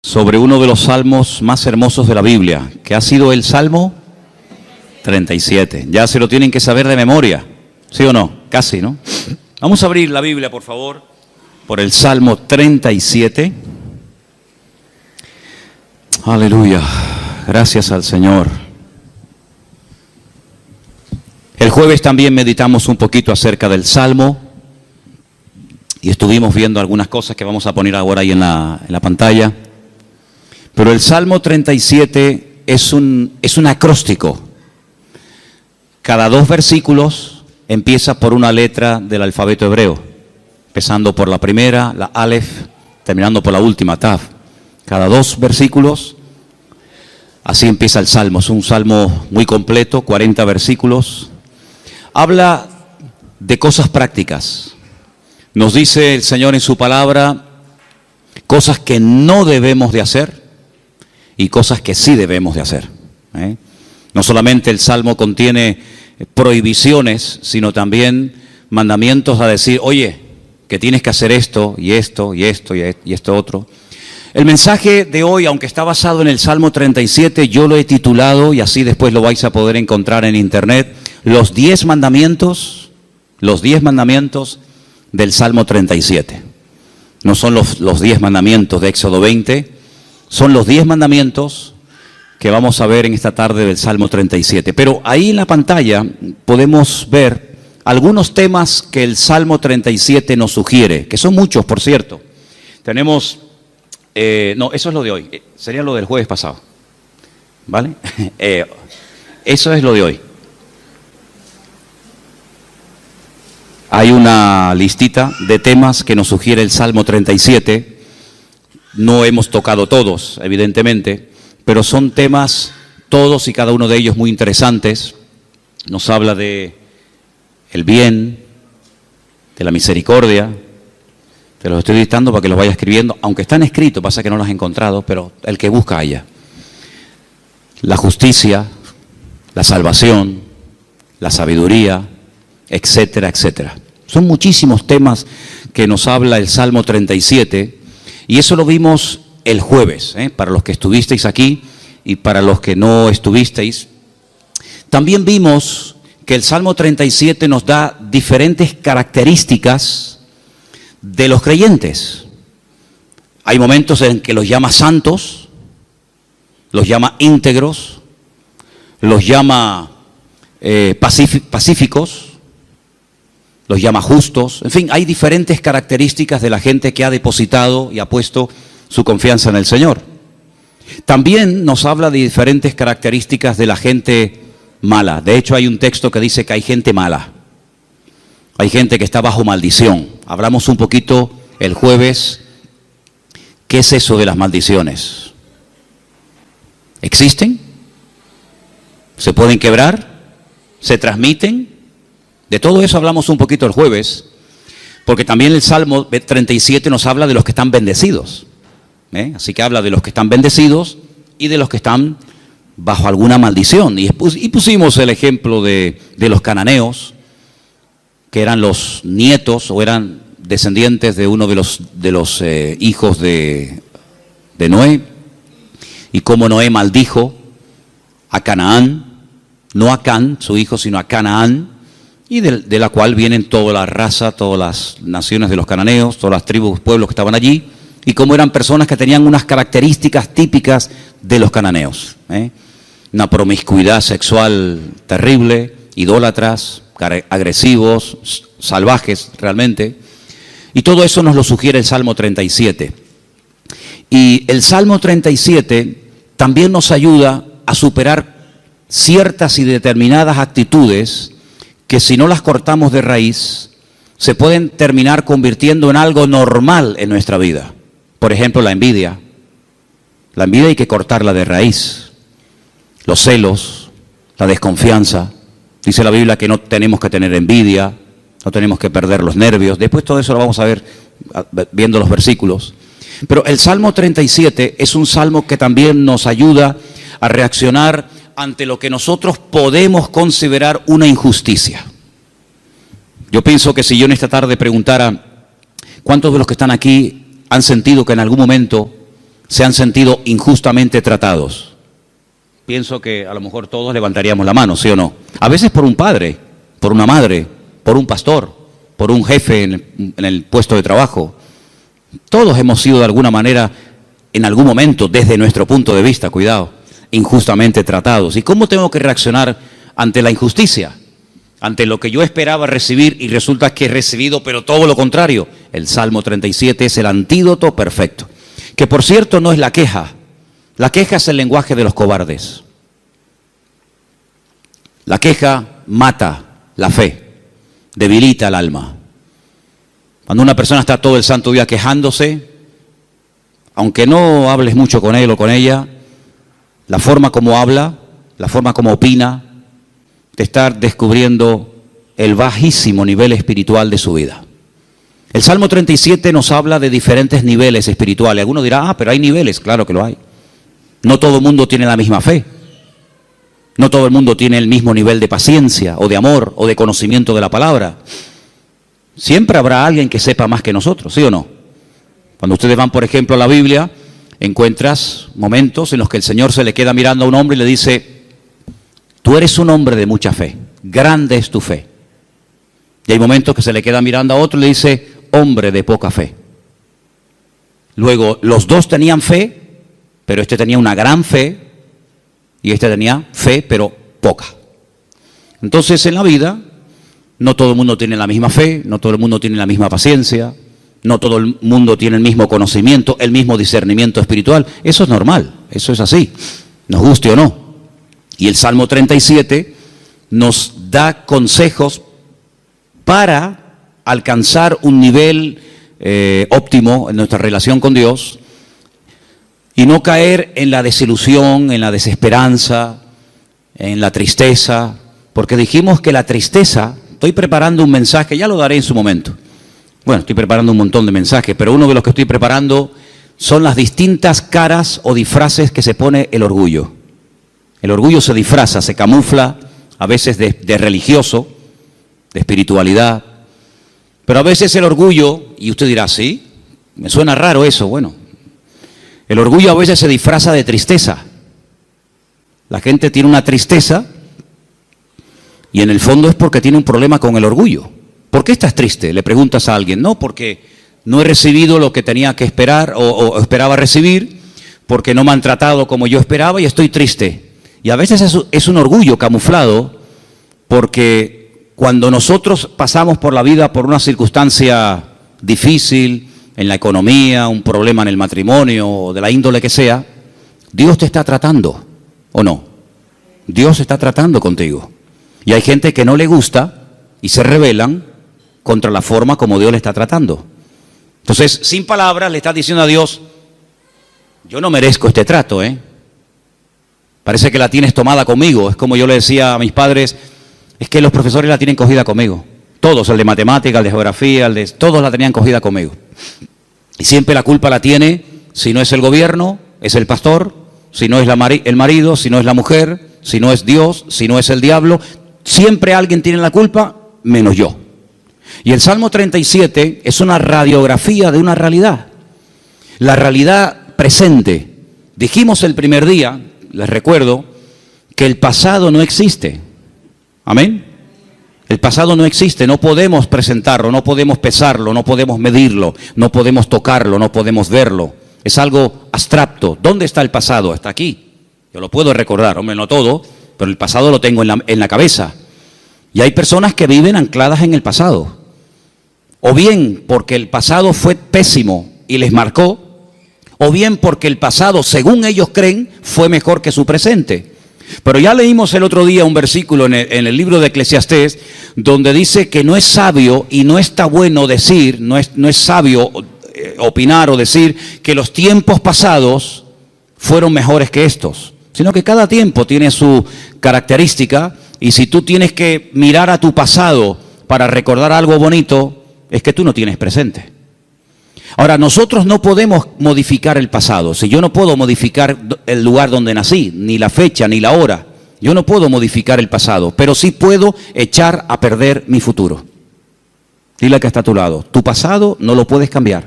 sobre uno de los salmos más hermosos de la Biblia, que ha sido el Salmo 37. Ya se lo tienen que saber de memoria, ¿sí o no? Casi, ¿no? Vamos a abrir la Biblia, por favor, por el Salmo 37. Aleluya, gracias al Señor. El jueves también meditamos un poquito acerca del Salmo y estuvimos viendo algunas cosas que vamos a poner ahora ahí en la pantalla. Pero el Salmo 37 es un acróstico. Cada 2 versículos empieza por una letra del alfabeto hebreo, empezando por la primera, la Aleph, terminando por la última, Tav. Cada 2 versículos, así empieza el Salmo. Es un salmo muy completo, 40 versículos. Habla de cosas prácticas. Nos dice el Señor en su palabra cosas que no debemos de hacer y cosas que sí debemos de hacer. No solamente el Salmo contiene prohibiciones, sino también mandamientos a decir, oye, que tienes que hacer esto y esto y esto y esto otro. El mensaje de hoy, aunque está basado en el Salmo 37, yo lo he titulado, y así después lo vais a poder encontrar en internet, los 10 mandamientos del Salmo 37. No son los 10 mandamientos de Éxodo 20, son los 10 mandamientos que vamos a ver en esta tarde del Salmo 37. Pero ahí en la pantalla podemos ver algunos temas que el Salmo 37 nos sugiere, que son muchos, por cierto. Tenemos, no, eso es lo de hoy, sería lo del jueves pasado, ¿vale? Eso es lo de hoy. Hay una listita de temas que nos sugiere el Salmo 37. No hemos tocado todos, evidentemente, pero son temas, todos y cada uno de ellos muy interesantes. Nos habla de el bien, de la misericordia. Te los estoy dictando para que los vayas escribiendo, aunque están escritos, pasa que no los he encontrado, pero el que busca haya. La justicia, la salvación, la sabiduría, etcétera, etcétera. Son muchísimos temas que nos habla el Salmo 37 y eso lo vimos el jueves, para los que estuvisteis aquí y para los que no estuvisteis. También vimos que el Salmo 37 nos da diferentes características de los creyentes. Hay momentos en que los llama santos, los llama íntegros, los llama pacíficos, los llama justos. En fin, hay diferentes características de la gente que ha depositado y ha puesto su confianza en el Señor. También nos habla de diferentes características de la gente mala. De hecho, hay un texto que dice que hay gente mala. Hay gente que está bajo maldición. Hablamos un poquito el jueves. ¿Qué es eso de las maldiciones? ¿Existen? ¿Se pueden quebrar? ¿Se transmiten? De todo eso hablamos un poquito el jueves, porque también el Salmo 37 nos habla de los que están bendecidos. Así que habla de los que están bendecidos y de los que están bajo alguna maldición. Y pusimos el ejemplo de los cananeos, que eran los nietos o eran descendientes de uno de los hijos de Noé, y cómo Noé maldijo a Canaán, no a Can, su hijo, sino a Canaán, y de la cual vienen toda la raza, todas las naciones de los cananeos, todas las tribus, pueblos que estaban allí, y cómo eran personas que tenían unas características típicas de los cananeos. Una promiscuidad sexual terrible, idólatras, agresivos, salvajes realmente, y todo eso nos lo sugiere el Salmo 37. Y el Salmo 37 también nos ayuda a superar ciertas y determinadas actitudes que si no las cortamos de raíz, se pueden terminar convirtiendo en algo normal en nuestra vida. Por ejemplo, la envidia. La envidia hay que cortarla de raíz. Los celos, la desconfianza. Dice la Biblia que no tenemos que tener envidia, no tenemos que perder los nervios. Después todo eso lo vamos a ver viendo los versículos. Pero el Salmo 37 es un salmo que también nos ayuda a reaccionar ante lo que nosotros podemos considerar una injusticia. Yo pienso que si yo en esta tarde preguntara, ¿cuántos de los que están aquí han sentido que en algún momento se han sentido injustamente tratados? Pienso que a lo mejor todos levantaríamos la mano, ¿sí o no? A veces por un padre, por una madre, por un pastor, por un jefe en el puesto de trabajo. Todos hemos sido de alguna manera, en algún momento, desde nuestro punto de vista, cuidado, injustamente tratados. ¿Y cómo tengo que reaccionar ante la injusticia? Ante lo que yo esperaba recibir y resulta que he recibido, pero todo lo contrario. El Salmo 37 es el antídoto perfecto. Que por cierto no es la queja. La queja es el lenguaje de los cobardes. La queja mata la fe, debilita el alma. Cuando una persona está todo el santo día quejándose, aunque no hables mucho con él o con ella, la forma como habla, la forma como opina, te está descubriendo el bajísimo nivel espiritual de su vida. El Salmo 37 nos habla de diferentes niveles espirituales. Alguno dirá, pero hay niveles, claro que lo hay. No todo el mundo tiene la misma fe. No todo el mundo tiene el mismo nivel de paciencia, o de amor, o de conocimiento de la palabra. Siempre habrá alguien que sepa más que nosotros, ¿sí o no? Cuando ustedes van, por ejemplo, a la Biblia, encuentras momentos en los que el Señor se le queda mirando a un hombre y le dice, tú eres un hombre de mucha fe, grande es tu fe. Y hay momentos que se le queda mirando a otro y le dice, hombre de poca fe. Luego, los dos tenían fe, pero este tenía una gran fe y este tenía fe, pero poca. Entonces, en la vida, no todo el mundo tiene la misma fe, no todo el mundo tiene la misma paciencia, no todo el mundo tiene el mismo conocimiento, el mismo discernimiento espiritual. Eso es normal, eso es así, nos guste o no. Y el Salmo 37 nos da consejos para alcanzar un nivel óptimo en nuestra relación con Dios y no caer en la desilusión, en la desesperanza, en la tristeza, porque dijimos que la tristeza, estoy preparando un mensaje, ya lo daré en su momento. Bueno, estoy preparando un montón de mensajes, pero uno de los que estoy preparando son las distintas caras o disfraces que se pone el orgullo. El orgullo se disfraza, se camufla, a veces de religioso, de espiritualidad, pero a veces el orgullo, y usted dirá, ¿sí? Me suena raro eso. Bueno, el orgullo a veces se disfraza de tristeza. La gente tiene una tristeza y en el fondo es porque tiene un problema con el orgullo. ¿Por qué estás triste? Le preguntas a alguien. No, porque no he recibido lo que tenía que esperar o esperaba recibir, porque no me han tratado como yo esperaba y estoy triste. Y a veces es un orgullo camuflado, porque cuando nosotros pasamos por la vida por una circunstancia difícil, en la economía, un problema en el matrimonio, o de la índole que sea, Dios te está tratando, ¿o no? Dios está tratando contigo. Y hay gente que no le gusta y se rebelan contra la forma como Dios le está tratando. Entonces, sin palabras, le estás diciendo a Dios, yo no merezco este trato, Parece que la tienes tomada conmigo. Es como yo le decía a mis padres, es que los profesores la tienen cogida conmigo. Todos, el de matemática, el de geografía, todos la tenían cogida conmigo. Y siempre la culpa la tiene, si no es el gobierno, es el pastor, si no es el marido, si no es la mujer, si no es Dios, si no es el diablo. Siempre alguien tiene la culpa, menos yo. Y el Salmo 37 es una radiografía de una realidad. La realidad presente. Dijimos el primer día, les recuerdo, que el pasado no existe. ¿Amén? El pasado no existe, no podemos presentarlo, no podemos pesarlo, no podemos medirlo, no podemos tocarlo, no podemos verlo. Es algo abstracto. ¿Dónde está el pasado? Está aquí. Yo lo puedo recordar, hombre, no todo, pero el pasado lo tengo en la cabeza. Y hay personas que viven ancladas en el pasado. O bien porque el pasado fue pésimo y les marcó, o bien porque el pasado, según ellos creen, fue mejor que su presente. Pero ya leímos el otro día un versículo en el libro de Eclesiastés, donde dice que no es sabio y no está bueno decir, no es sabio opinar o decir que los tiempos pasados fueron mejores que estos, sino que cada tiempo tiene su característica, y si tú tienes que mirar a tu pasado para recordar algo bonito, es que tú no tienes presente. Ahora, nosotros no podemos modificar el pasado. Si yo no puedo modificar el lugar donde nací, ni la fecha, ni la hora, yo no puedo modificar el pasado, pero sí puedo echar a perder mi futuro. Dile al que está a tu lado, tu pasado no lo puedes cambiar,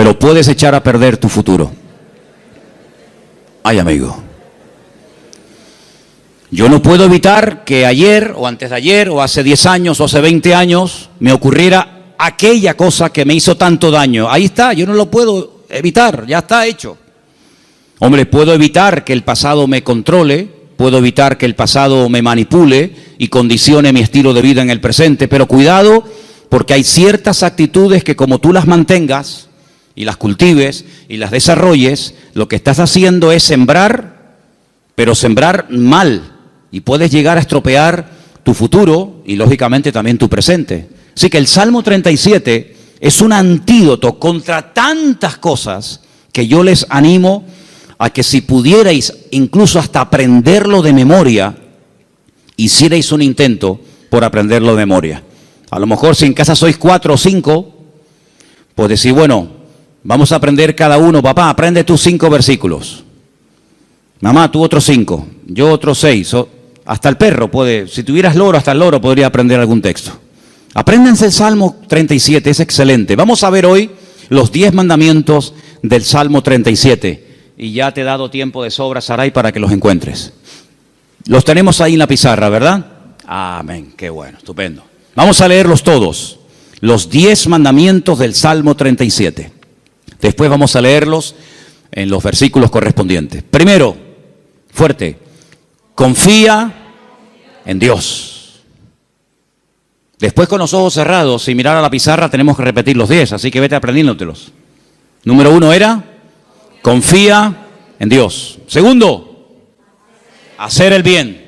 pero puedes echar a perder tu futuro. Ay, amigo. Yo no puedo evitar que ayer o antes de ayer o hace 10 años o hace 20 años me ocurriera aquella cosa que me hizo tanto daño. Ahí está, yo no lo puedo evitar, ya está hecho. Hombre, puedo evitar que el pasado me controle, puedo evitar que el pasado me manipule y condicione mi estilo de vida en el presente, pero cuidado, porque hay ciertas actitudes que como tú las mantengas y las cultives y las desarrolles, lo que estás haciendo es sembrar, pero sembrar mal, y puedes llegar a estropear tu futuro y lógicamente también tu presente. Así que el Salmo 37 es un antídoto contra tantas cosas que yo les animo a que si pudierais incluso hasta aprenderlo de memoria, hicierais un intento por aprenderlo de memoria. A lo mejor si en casa sois 4 o 5, pues decir, bueno, vamos a aprender cada uno, papá, aprende tú 5 versículos. Mamá, tú otros 5, yo otros 6. Hasta el perro puede, si tuvieras loro, hasta el loro podría aprender algún texto. Apréndanse el Salmo 37, es excelente. Vamos a ver hoy los 10 mandamientos del Salmo 37. Y ya te he dado tiempo de sobra, Saray, para que los encuentres. Los tenemos ahí en la pizarra, ¿verdad? Amén, qué bueno, estupendo. Vamos a leerlos todos, los 10 mandamientos del Salmo 37. Después vamos a leerlos en los versículos correspondientes. Primero, fuerte, confía en Dios. Después con los ojos cerrados, sin mirar a la pizarra, tenemos que repetir los 10, así que vete aprendiéndotelos. Número 1 era, confía en Dios. Segundo, hacer el bien.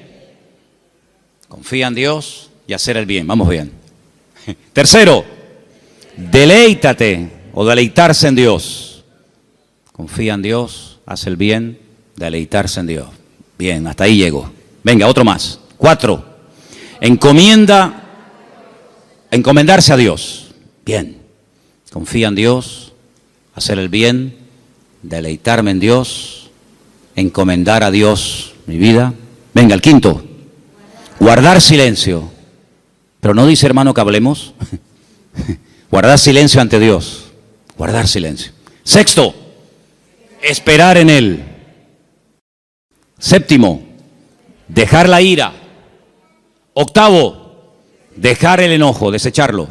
Confía en Dios y hacer el bien. Vamos bien. Tercero, deleítate o deleitarse en Dios. Confía en Dios, hace el bien, deleitarse en Dios. Bien, hasta ahí llego. Venga, otro más. 4, encomendarse a Dios. Bien, confía en Dios, hacer el bien, deleitarme en Dios, encomendar a Dios mi vida. Venga, el 5, guardar silencio. Pero no dice, hermano, que hablemos. Guardar silencio ante Dios. Guardar silencio. 6, esperar en Él. 7, dejar la ira. 8, dejar el enojo, desecharlo.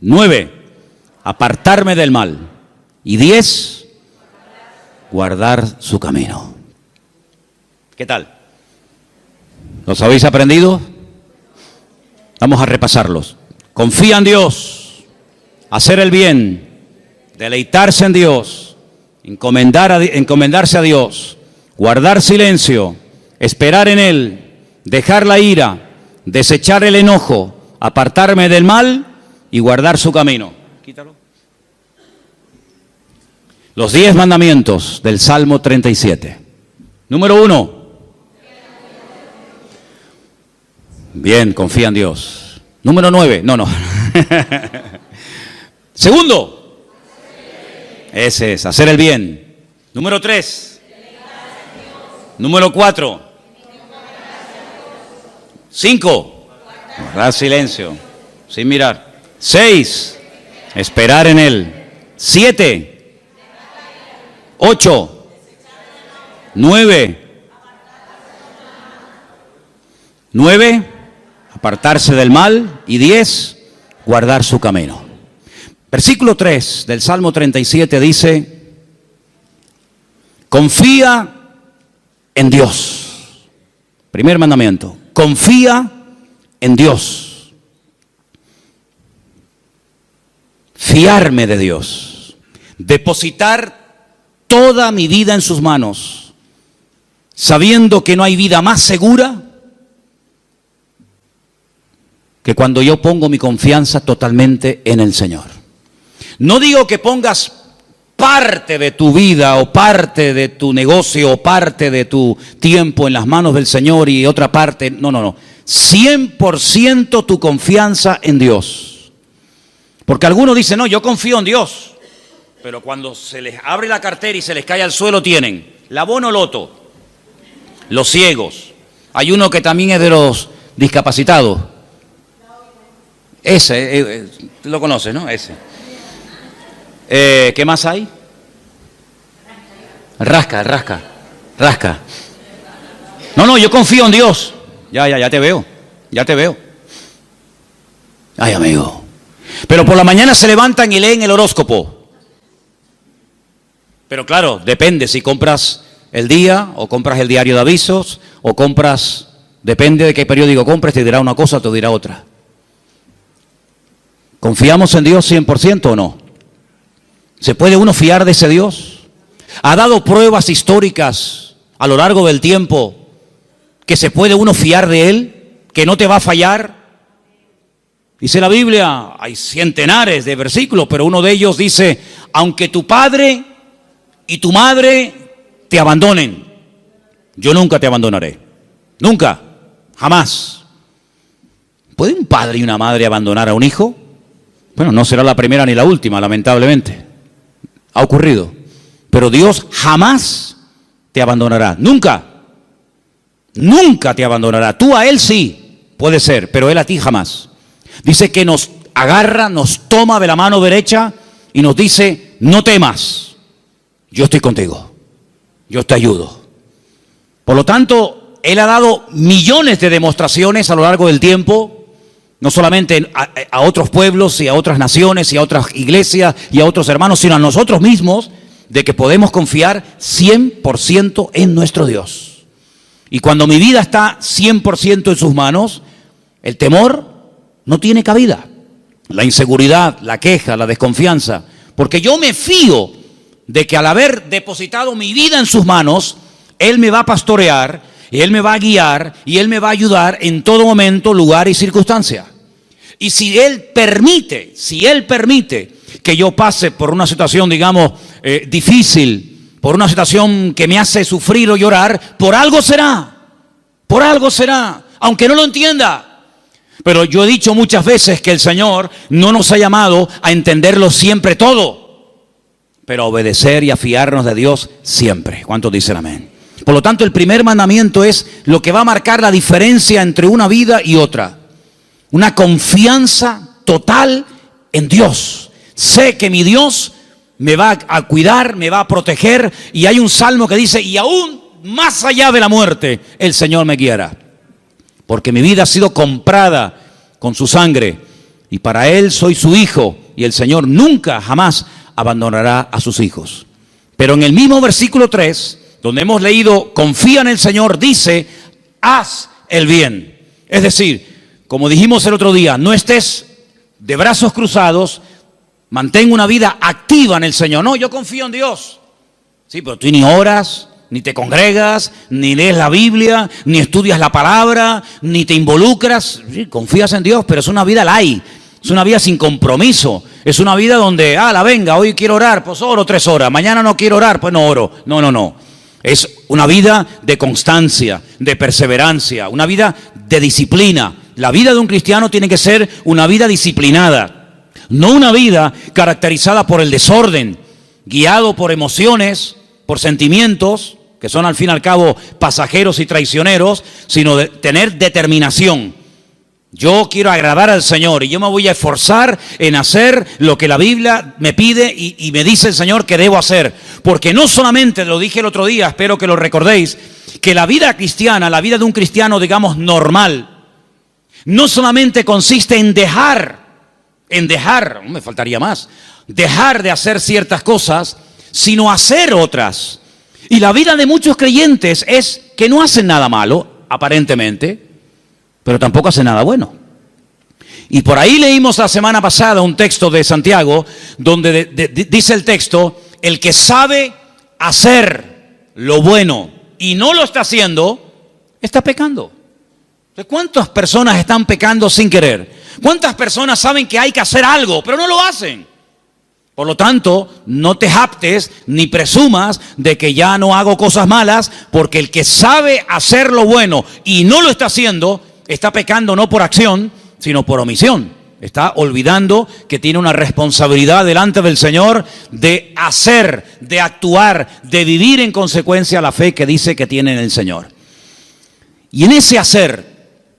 9, apartarme del mal. Y 10, guardar su camino. ¿Qué tal? ¿Los habéis aprendido? Vamos a repasarlos. Confía en Dios, hacer el bien, deleitarse en Dios, encomendarse a Dios, guardar silencio, esperar en Él, dejar la ira, desechar el enojo, apartarme del mal y guardar su camino. Quítalo. Los 10 mandamientos del Salmo 37. Número 1. Bien, confía en Dios. Número 9. No. Segundo. Ese es, hacer el bien. Número 3. Número 4. 5. Guardar silencio, sin mirar. 6. Esperar en Él. 7. 8. 9. 9. Apartarse del mal. Y 10. Guardar su camino. Versículo 3 del Salmo 37 dice, confía en Dios. Primer mandamiento, confía en Dios. Fiarme de Dios. Depositar toda mi vida en sus manos, sabiendo que no hay vida más segura que cuando yo pongo mi confianza totalmente en el Señor. No digo que pongas parte de tu vida o parte de tu negocio o parte de tu tiempo en las manos del Señor y otra parte, no. 100% tu confianza en Dios. Porque algunos dicen, no, yo confío en Dios. Pero cuando se les abre la cartera y se les cae al suelo tienen la bono loto, los ciegos. Hay uno que también es de los discapacitados. Ese, lo conoces, ¿no? Ese. ¿Qué más hay? Rasca. No, yo confío en Dios. Ya te veo. Ay, amigo. Pero por la mañana se levantan y leen el horóscopo. Pero claro, depende si compras el día o compras el diario de avisos o compras, depende de qué periódico compres, te dirá una cosa, te dirá otra. ¿Confiamos en Dios 100% o no? ¿Se puede uno fiar de ese Dios? ¿Ha dado pruebas históricas a lo largo del tiempo que se puede uno fiar de Él? ¿Que no te va a fallar? Dice la Biblia, hay centenares de versículos, pero uno de ellos dice, aunque tu padre y tu madre te abandonen, yo nunca te abandonaré. Nunca, jamás. ¿Puede un padre y una madre abandonar a un hijo? Bueno, no será la primera ni la última, lamentablemente. Ha ocurrido. Pero Dios jamás te abandonará. Nunca. Nunca te abandonará. Tú a Él sí, puede ser, pero Él a ti jamás. Dice que nos agarra, nos toma de la mano derecha y nos dice, no temas, yo estoy contigo, yo te ayudo. Por lo tanto, Él ha dado millones de demostraciones a lo largo del tiempo, no solamente a otros pueblos y a otras naciones y a otras iglesias y a otros hermanos, sino a nosotros mismos, de que podemos confiar 100% en nuestro Dios. Y cuando mi vida está 100% en sus manos, el temor no tiene cabida. La inseguridad, la queja, la desconfianza. Porque yo me fío de que al haber depositado mi vida en sus manos, Él me va a pastorear, y Él me va a guiar, y Él me va a ayudar en todo momento, lugar y circunstancia. Y si Él permite que yo pase por una situación, digamos, difícil, por una situación que me hace sufrir o llorar, por algo será, aunque no lo entienda. Pero yo he dicho muchas veces que el Señor no nos ha llamado a entenderlo siempre todo, pero a obedecer y a fiarnos de Dios siempre. ¿Cuántos dicen amén? Por lo tanto, el primer mandamiento es lo que va a marcar la diferencia entre una vida y otra. Una confianza total en Dios. Sé que mi Dios me va a cuidar, me va a proteger, y hay un salmo que dice, y aún más allá de la muerte, el Señor me guiará. Porque mi vida ha sido comprada con su sangre, y para Él soy su hijo, y el Señor nunca, jamás abandonará a sus hijos. Pero en el mismo versículo 3, donde hemos leído, confía en el Señor, dice, haz el bien. Es decir, como dijimos el otro día, no estés de brazos cruzados, mantén una vida activa en el Señor. No, yo confío en Dios. Sí, pero tú ni oras, ni te congregas, ni lees la Biblia, ni estudias la palabra, ni te involucras. Sí, confías en Dios, pero es una vida light, es una vida sin compromiso. Es una vida donde, venga, hoy quiero orar, pues oro 3 horas. Mañana no quiero orar, pues no oro. No. Es una vida de constancia, de perseverancia, una vida de disciplina. La vida de un cristiano tiene que ser una vida disciplinada, no una vida caracterizada por el desorden, guiado por emociones, por sentimientos, que son al fin y al cabo pasajeros y traicioneros, sino de tener determinación. Yo quiero agradar al Señor y yo me voy a esforzar en hacer lo que la Biblia me pide y me dice el Señor que debo hacer. Porque no solamente, lo dije el otro día, espero que lo recordéis, que la vida cristiana, la vida de un cristiano, digamos, normal, no solamente consiste en dejar, me faltaría más, dejar de hacer ciertas cosas, sino hacer otras. Y la vida de muchos creyentes es que no hacen nada malo, aparentemente, pero tampoco hacen nada bueno. Y por ahí leímos la semana pasada un texto de Santiago, donde dice el texto, el que sabe hacer lo bueno y no lo está haciendo, está pecando. ¿Cuántas personas están pecando sin querer? ¿Cuántas personas saben que hay que hacer algo, pero no lo hacen? Por lo tanto, no te jactes ni presumas de que ya no hago cosas malas, porque el que sabe hacer lo bueno y no lo está haciendo, está pecando no por acción, sino por omisión. Está olvidando que tiene una responsabilidad delante del Señor de hacer, de actuar, de vivir en consecuencia la fe que dice que tiene en el Señor. Y en ese hacer,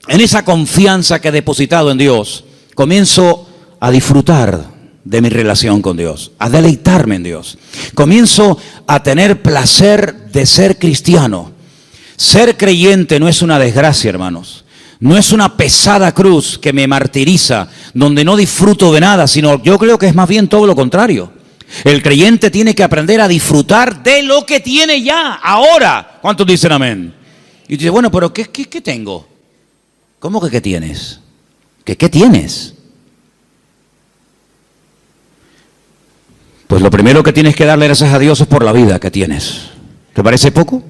en esa confianza que he depositado en Dios, comienzo a disfrutar de mi relación con Dios, a deleitarme en Dios. Comienzo a tener placer de ser cristiano. Ser creyente no es una desgracia, hermanos. No es una pesada cruz que me martiriza, donde no disfruto de nada, sino yo creo que es más bien todo lo contrario. El creyente tiene que aprender a disfrutar de lo que tiene ya, ahora. ¿Cuántos dicen amén? Y dice, bueno, pero ¿qué tengo? ¿Cómo que qué tienes? ¿Qué tienes? Pues lo primero que tienes que darle gracias a Dios es por la vida que tienes. ¿Te parece poco?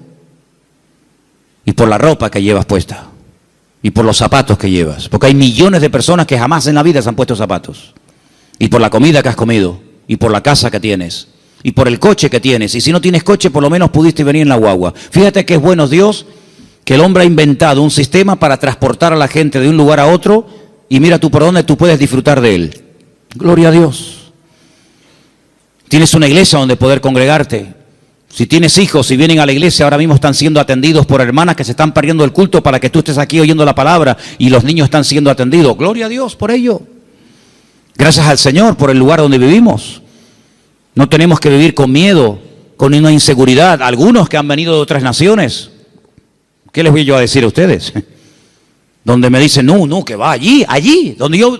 Y por la ropa que llevas puesta. Y por los zapatos que llevas. Porque hay millones de personas que jamás en la vida se han puesto zapatos. Y por la comida que has comido. Y por la casa que tienes. Y por el coche que tienes. Y si no tienes coche, por lo menos pudiste venir en la guagua. Fíjate que es bueno Dios, que el hombre ha inventado un sistema para transportar a la gente de un lugar a otro. Y mira tú por dónde tú puedes disfrutar de él. Gloria a Dios. Tienes una iglesia donde poder congregarte. Si tienes hijos, si vienen a la iglesia, ahora mismo están siendo atendidos por hermanas que se están perdiendo el culto para que tú estés aquí oyendo la palabra y los niños están siendo atendidos. Gloria a Dios por ello. Gracias al Señor por el lugar donde vivimos. No tenemos que vivir con miedo, con una inseguridad. Algunos que han venido de otras naciones, ¿qué les voy yo a decir a ustedes? Donde me dicen, no, que va allí, donde yo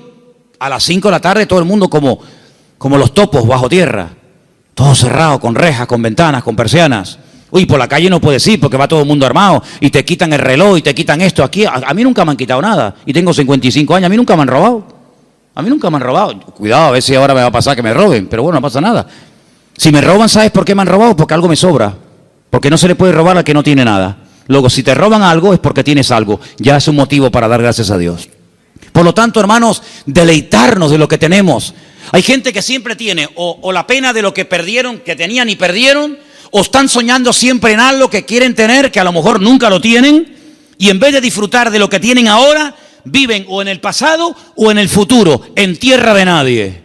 a las 5 de la tarde todo el mundo como los topos bajo tierra. Todo cerrado, con rejas, con ventanas, con persianas. Uy, por la calle no puedes ir porque va todo el mundo armado y te quitan el reloj y te quitan esto. Aquí a mí nunca me han quitado nada y tengo 55 años, a mí nunca me han robado. A mí nunca me han robado. Cuidado, a ver si ahora me va a pasar que me roben, pero bueno, no pasa nada. Si me roban, ¿sabes por qué me han robado? Porque algo me sobra. Porque no se le puede robar al que no tiene nada. Luego, si te roban algo es porque tienes algo. Ya es un motivo para dar gracias a Dios. Por lo tanto, hermanos, deleitarnos de lo que tenemos. Hay gente que siempre tiene o la pena de lo que perdieron, que tenían y perdieron, o están soñando siempre en algo que quieren tener, que a lo mejor nunca lo tienen, y en vez de disfrutar de lo que tienen ahora, viven o en el pasado o en el futuro, en tierra de nadie.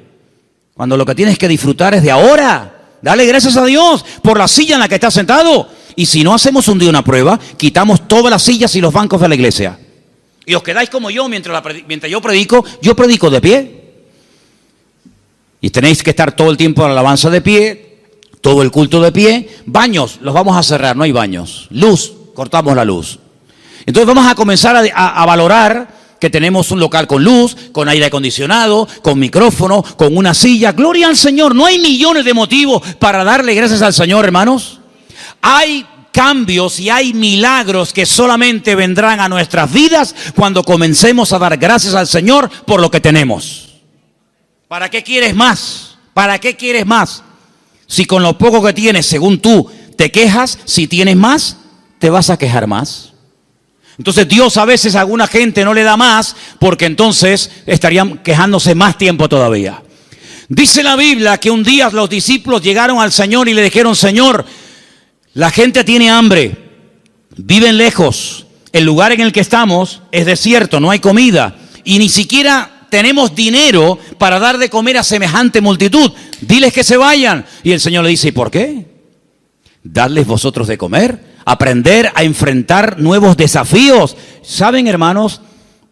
Cuando lo que tienes que disfrutar es de ahora. Dale gracias a Dios por la silla en la que estás sentado. Y si no hacemos un día una prueba, quitamos todas las sillas y los bancos de la iglesia. Y os quedáis como yo mientras yo predico de pie. Y tenéis que estar todo el tiempo en la alabanza de pie, todo el culto de pie. Baños, los vamos a cerrar, no hay baños. Luz, cortamos la luz. Entonces vamos a comenzar a valorar que tenemos un local con luz, con aire acondicionado, con micrófono, con una silla. Gloria al Señor, no hay millones de motivos para darle gracias al Señor, hermanos. Hay cambios y hay milagros que solamente vendrán a nuestras vidas cuando comencemos a dar gracias al Señor por lo que tenemos. ¿Para qué quieres más? ¿Para qué quieres más? Si con lo poco que tienes, según tú, te quejas, si tienes más, te vas a quejar más. Entonces Dios a veces a alguna gente no le da más porque entonces estarían quejándose más tiempo todavía. Dice la Biblia que un día los discípulos llegaron al Señor y le dijeron, Señor, la gente tiene hambre, viven lejos, el lugar en el que estamos es desierto, no hay comida y ni siquiera tenemos dinero para dar de comer a semejante multitud. Diles que se vayan. Y el Señor le dice, ¿y por qué? Darles vosotros de comer, aprender a enfrentar nuevos desafíos. ¿Saben, hermanos?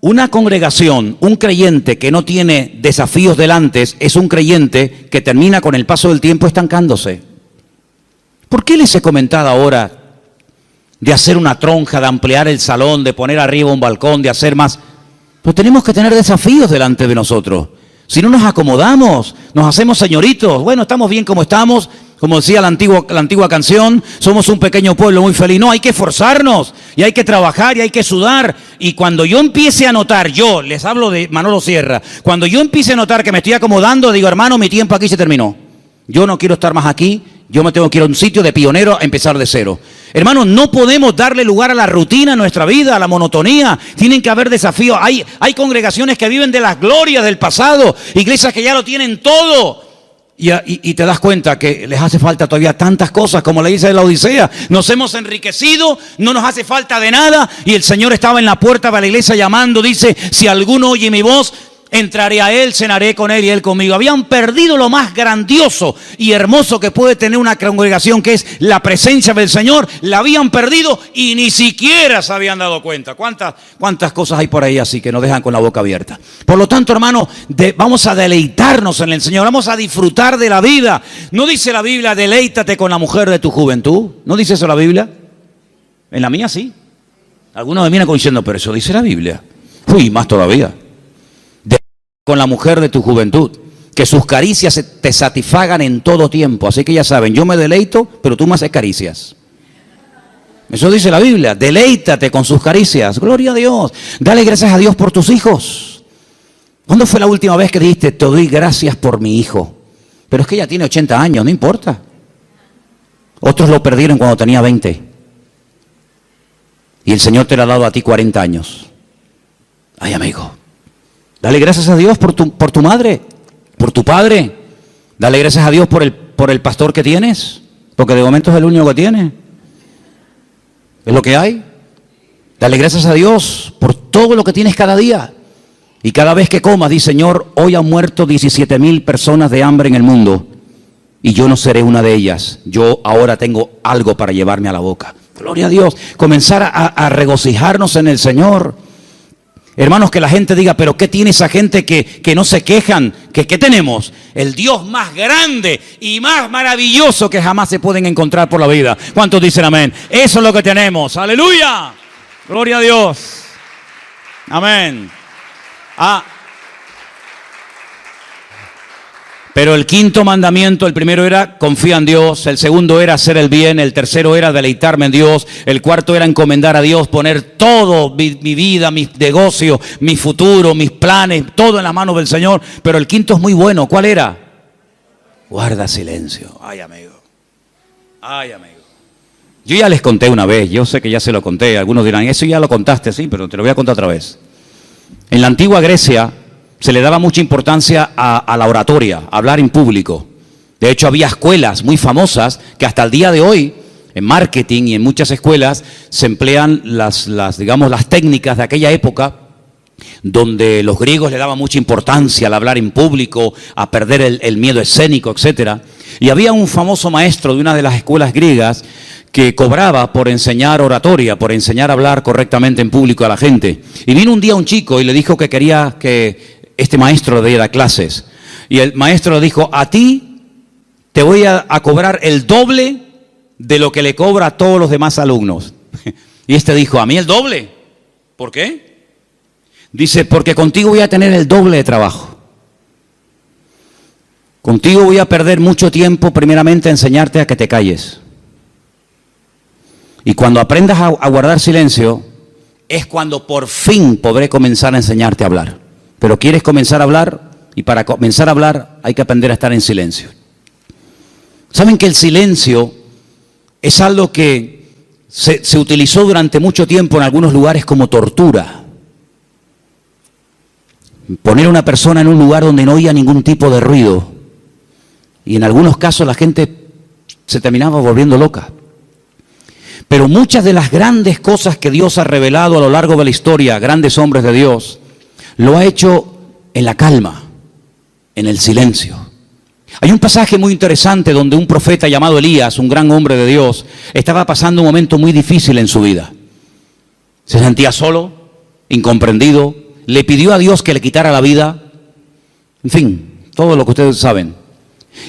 Una congregación, un creyente que no tiene desafíos delante, es un creyente que termina con el paso del tiempo estancándose. ¿Por qué les he comentado ahora de hacer una tronja, de ampliar el salón, de poner arriba un balcón, de hacer más? Pues tenemos que tener desafíos delante de nosotros. Si no nos acomodamos, nos hacemos señoritos. Bueno, estamos bien como estamos, como decía la antigua canción, somos un pequeño pueblo muy feliz. No, hay que esforzarnos y hay que trabajar y hay que sudar. Y cuando yo empiece a notar, yo les hablo de Manolo Sierra, cuando yo empiece a notar que me estoy acomodando, digo, hermano, mi tiempo aquí se terminó. Yo no quiero estar más aquí, yo me tengo que ir a un sitio de pionero a empezar de cero. Hermanos, no podemos darle lugar a la rutina en nuestra vida, a la monotonía. Tienen que haber desafíos. Hay congregaciones que viven de las glorias del pasado, iglesias que ya lo tienen todo. Y te das cuenta que les hace falta todavía tantas cosas, como le dice la Odisea. Nos hemos enriquecido, no nos hace falta de nada. Y el Señor estaba en la puerta de la iglesia llamando, dice, si alguno oye mi voz, Entraré a Él, cenaré con Él y Él conmigo. Habían perdido lo más grandioso y hermoso que puede tener una congregación, que es la presencia del Señor. La habían perdido y ni siquiera se habían dado cuenta. ¿Cuántas cosas hay por ahí así que nos dejan con la boca abierta? Por lo tanto, hermano, vamos a deleitarnos en el Señor. Vamos a disfrutar de la vida. ¿No dice la Biblia, deleítate con la mujer de tu juventud? ¿No dice eso la Biblia? En la mía sí. Algunos me miran como diciendo, pero eso dice la Biblia. Uy, más todavía. Con la mujer de tu juventud, que sus caricias te satisfagan en todo tiempo. Así que ya saben, yo me deleito, pero tú me haces caricias. Eso dice la Biblia, deleítate con sus caricias. Gloria a Dios. Dale gracias a Dios por tus hijos. ¿Cuándo fue la última vez que dijiste, te doy gracias por mi hijo? Pero es que ella tiene 80 años, no importa. Otros lo perdieron cuando tenía 20. Y el Señor te lo ha dado a ti 40 años. Ay, amigo. Dale gracias a Dios por tu madre, por tu padre. Dale gracias a Dios por el pastor que tienes, porque de momento es el único que tiene. Es lo que hay. Dale gracias a Dios por todo lo que tienes cada día. Y cada vez que comas, di, Señor, hoy han muerto 17,000 personas de hambre en el mundo y yo no seré una de ellas. Yo ahora tengo algo para llevarme a la boca. Gloria a Dios. Comenzar a regocijarnos en el Señor. Hermanos, que la gente diga, pero ¿qué tiene esa gente que no se quejan? ¿Qué tenemos? El Dios más grande y más maravilloso que jamás se pueden encontrar por la vida. ¿Cuántos dicen amén? Eso es lo que tenemos. ¡Aleluya! ¡Gloria a Dios! Amén. Pero el quinto mandamiento, el primero era confía en Dios, el segundo era hacer el bien, el tercero era deleitarme en Dios, el cuarto era encomendar a Dios, poner todo, mi vida, mis negocios, mi futuro, mis planes, todo en las manos del Señor. Pero el quinto es muy bueno. ¿Cuál era? Guarda silencio. Ay, amigo. Ay, amigo. Yo ya les conté una vez, yo sé que ya se lo conté. Algunos dirán, eso ya lo contaste, sí, pero te lo voy a contar otra vez. En la antigua Grecia se le daba mucha importancia a la oratoria, a hablar en público. De hecho, había escuelas muy famosas que hasta el día de hoy, en marketing y en muchas escuelas, se emplean las técnicas de aquella época, donde los griegos le daban mucha importancia al hablar en público, a perder el miedo escénico, etc. Y había un famoso maestro de una de las escuelas griegas que cobraba por enseñar oratoria, por enseñar a hablar correctamente en público a la gente. Y vino un día un chico y le dijo que quería que este maestro le diera clases. Y el maestro le dijo, a ti te voy a cobrar el doble de lo que le cobra a todos los demás alumnos. Y este dijo, ¿a mí el doble? ¿Por qué? Dice, porque contigo voy a tener el doble de trabajo. Contigo voy a perder mucho tiempo, primeramente, a enseñarte a que te calles. Y cuando aprendas a guardar silencio, es cuando por fin podré comenzar a enseñarte a hablar. Pero quieres comenzar a hablar, y para comenzar a hablar hay que aprender a estar en silencio. ¿Saben que el silencio es algo que se utilizó durante mucho tiempo en algunos lugares como tortura? Poner a una persona en un lugar donde no oía ningún tipo de ruido. Y en algunos casos la gente se terminaba volviendo loca. Pero muchas de las grandes cosas que Dios ha revelado a lo largo de la historia, grandes hombres de Dios, lo ha hecho en la calma, en el silencio. Hay un pasaje muy interesante donde un profeta llamado Elías, un gran hombre de Dios, estaba pasando un momento muy difícil en su vida. Se sentía solo, incomprendido, le pidió a Dios que le quitara la vida. En fin, todo lo que ustedes saben.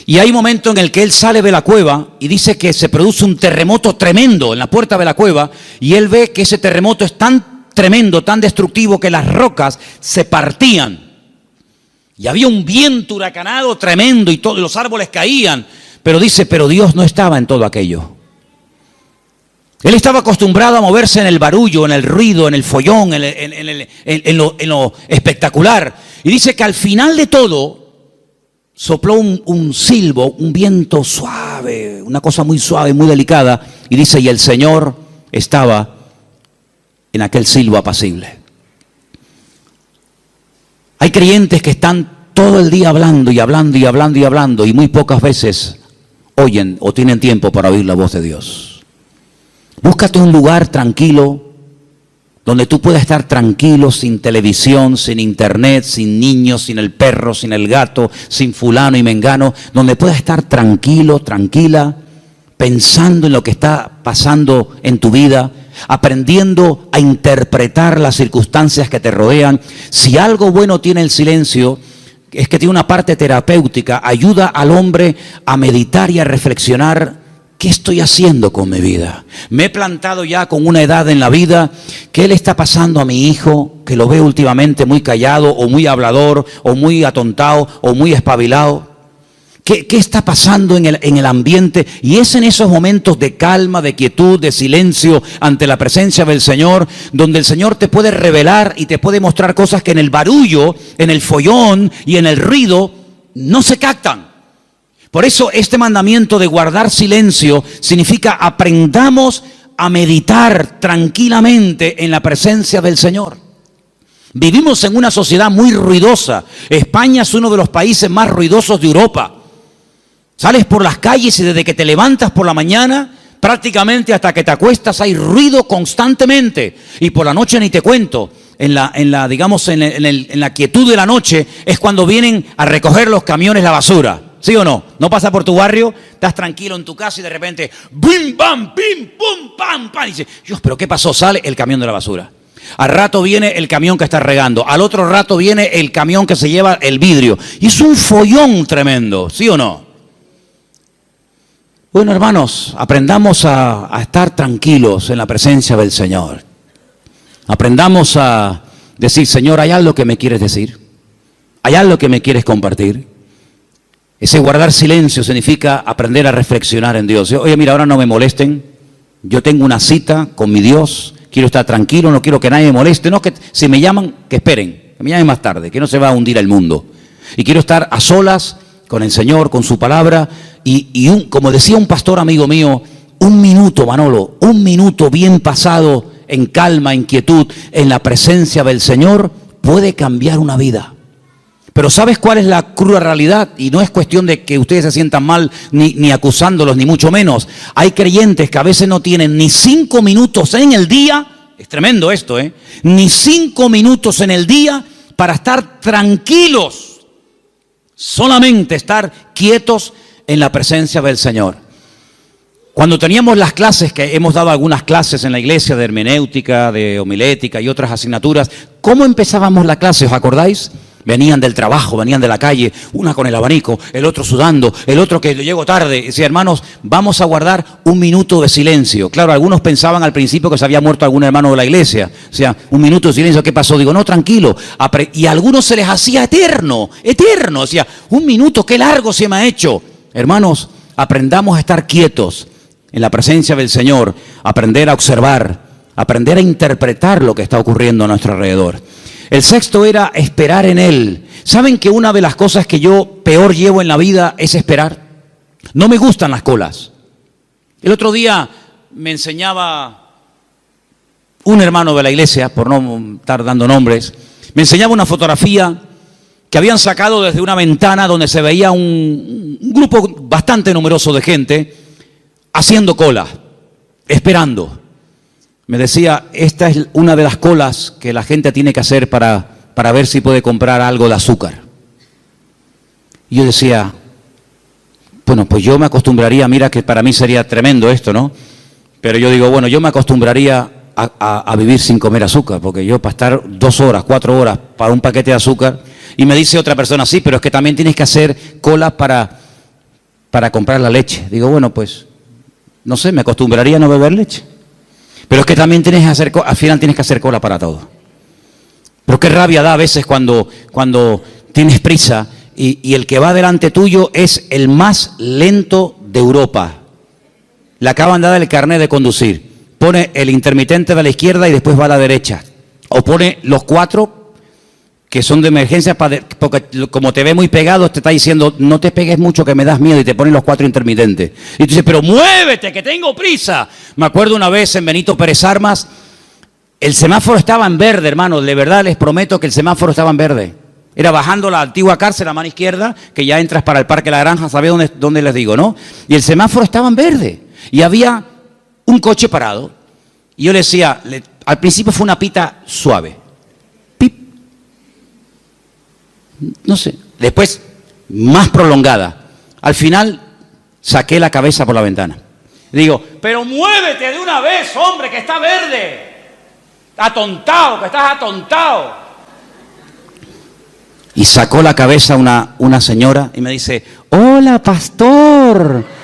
Y hay un momento en el que él sale de la cueva y dice que se produce un terremoto tremendo en la puerta de la cueva, y él ve que ese terremoto es tan tremendo, tan destructivo, que las rocas se partían. Y había un viento huracanado tremendo y todos los árboles caían. Pero dice, pero Dios no estaba en todo aquello. Él estaba acostumbrado a moverse en el barullo, en el ruido, en el follón, en lo espectacular. Y dice que al final de todo sopló un silbo, un viento suave, una cosa muy suave, muy delicada. Y dice, y el Señor estaba en aquel silbo apacible. Hay creyentes que están todo el día hablando y hablando y hablando y hablando, y muy pocas veces oyen o tienen tiempo para oír la voz de Dios. Búscate un lugar tranquilo, donde tú puedas estar tranquilo, sin televisión, sin internet, sin niños, sin el perro, sin el gato, sin fulano y mengano, donde puedas estar tranquilo, tranquila, pensando en lo que está pasando en tu vida, aprendiendo a interpretar las circunstancias que te rodean. Si algo bueno tiene el silencio, es que tiene una parte terapéutica, ayuda al hombre a meditar y a reflexionar. ¿Qué estoy haciendo con mi vida? Me he plantado ya con una edad en la vida. ¿Qué le está pasando a mi hijo? Que lo veo últimamente muy callado, o muy hablador, o muy atontado, o muy espabilado. ¿Qué está pasando en el ambiente? Y es en esos momentos de calma, de quietud, de silencio ante la presencia del Señor, donde el Señor te puede revelar y te puede mostrar cosas que en el barullo, en el follón y en el ruido no se captan. Por eso este mandamiento de guardar silencio significa aprendamos a meditar tranquilamente en la presencia del Señor. Vivimos en una sociedad muy ruidosa. España es uno de los países más ruidosos de Europa. Sales por las calles y desde que te levantas por la mañana, prácticamente hasta que te acuestas hay ruido constantemente. Y por la noche ni te cuento. En la quietud de la noche es cuando vienen a recoger los camiones la basura. ¿Sí o no? No pasa por tu barrio, estás tranquilo en tu casa y de repente ¡bim, bam, bim, pum, pam, pam! Y dices, Dios, ¿pero qué pasó? Sale el camión de la basura. Al rato viene el camión que está regando. Al otro rato viene el camión que se lleva el vidrio. Y es un follón tremendo, ¿sí o no? Bueno, hermanos, aprendamos a estar tranquilos en la presencia del Señor. Aprendamos a decir, Señor, ¿hay algo que me quieres decir? ¿Hay algo que me quieres compartir? Ese guardar silencio significa aprender a reflexionar en Dios. Oye, mira, ahora no me molesten. Yo tengo una cita con mi Dios. Quiero estar tranquilo, no quiero que nadie me moleste. No, que si me llaman, que esperen. Que me llamen más tarde, que no se va a hundir el mundo. Y quiero estar a solas con el Señor, con su palabra. Como decía un pastor amigo mío, un minuto, Manolo, un minuto bien pasado en calma, en quietud, en la presencia del Señor, puede cambiar una vida. Pero ¿sabes cuál es la cruda realidad? Y no es cuestión de que ustedes se sientan mal ni acusándolos, ni mucho menos. Hay creyentes que a veces no tienen ni 5 minutos en el día, es tremendo esto, ni 5 minutos en el día para estar tranquilos, solamente estar quietos en la presencia del Señor. Cuando teníamos las clases, que hemos dado algunas clases en la iglesia de hermenéutica, de homilética y otras asignaturas, ¿cómo empezábamos la clase? ¿Os acordáis? Venían del trabajo, venían de la calle, una con el abanico, el otro sudando, el otro que llegó tarde. Decía, hermanos, vamos a guardar un minuto de silencio. Claro, algunos pensaban al principio que se había muerto algún hermano de la iglesia. O sea, un minuto de silencio, ¿qué pasó? Digo, no, tranquilo. Y a algunos se les hacía eterno. O sea, un minuto, qué largo se me ha hecho. Hermanos, aprendamos a estar quietos en la presencia del Señor, aprender a observar, aprender a interpretar lo que está ocurriendo a nuestro alrededor. El sexto era esperar en Él. ¿Saben que una de las cosas que yo peor llevo en la vida es esperar? No me gustan las colas. El otro día me enseñaba un hermano de la iglesia, por no estar dando nombres, me enseñaba una fotografía que habían sacado desde una ventana donde se veía un grupo bastante numeroso de gente haciendo cola, esperando. Me decía, esta es una de las colas que la gente tiene que hacer para ver si puede comprar algo de azúcar. Y yo decía, bueno, pues yo me acostumbraría, mira que para mí sería tremendo esto, ¿no? Pero yo digo, bueno, yo me acostumbraría a vivir sin comer azúcar, porque yo para estar 2 horas, 4 horas para un paquete de azúcar, y me dice otra persona, sí, pero es que también tienes que hacer cola para comprar la leche. Digo, bueno, pues, no sé, me acostumbraría a no beber leche. Pero es que también al final tienes que hacer cola para todo. Pero qué rabia da a veces cuando tienes prisa y el que va delante tuyo es el más lento de Europa. Le acaban de dar el carnet de conducir. Pone el intermitente de la izquierda y después va a la derecha. O pone los 4 que son de emergencia, porque como te ve muy pegado, te está diciendo, no te pegues mucho que me das miedo, y te ponen los 4 intermitentes. Y tú dices, pero muévete, que tengo prisa. Me acuerdo una vez en Benito Pérez Armas, el semáforo estaba en verde, hermano, de verdad les prometo que el semáforo estaba en verde. Era bajando la antigua cárcel, la mano izquierda, que ya entras para el Parque La Granja, ¿sabéis dónde les digo, no? Y el semáforo estaba en verde, y había un coche parado. Y yo le decía, Al principio fue una pita suave. Pip. No sé. Después, más prolongada. Al final, saqué la cabeza por la ventana. Digo, pero muévete de una vez, hombre, que está verde. Atontado, que estás atontado. Y sacó la cabeza una señora y me dice, hola, pastor.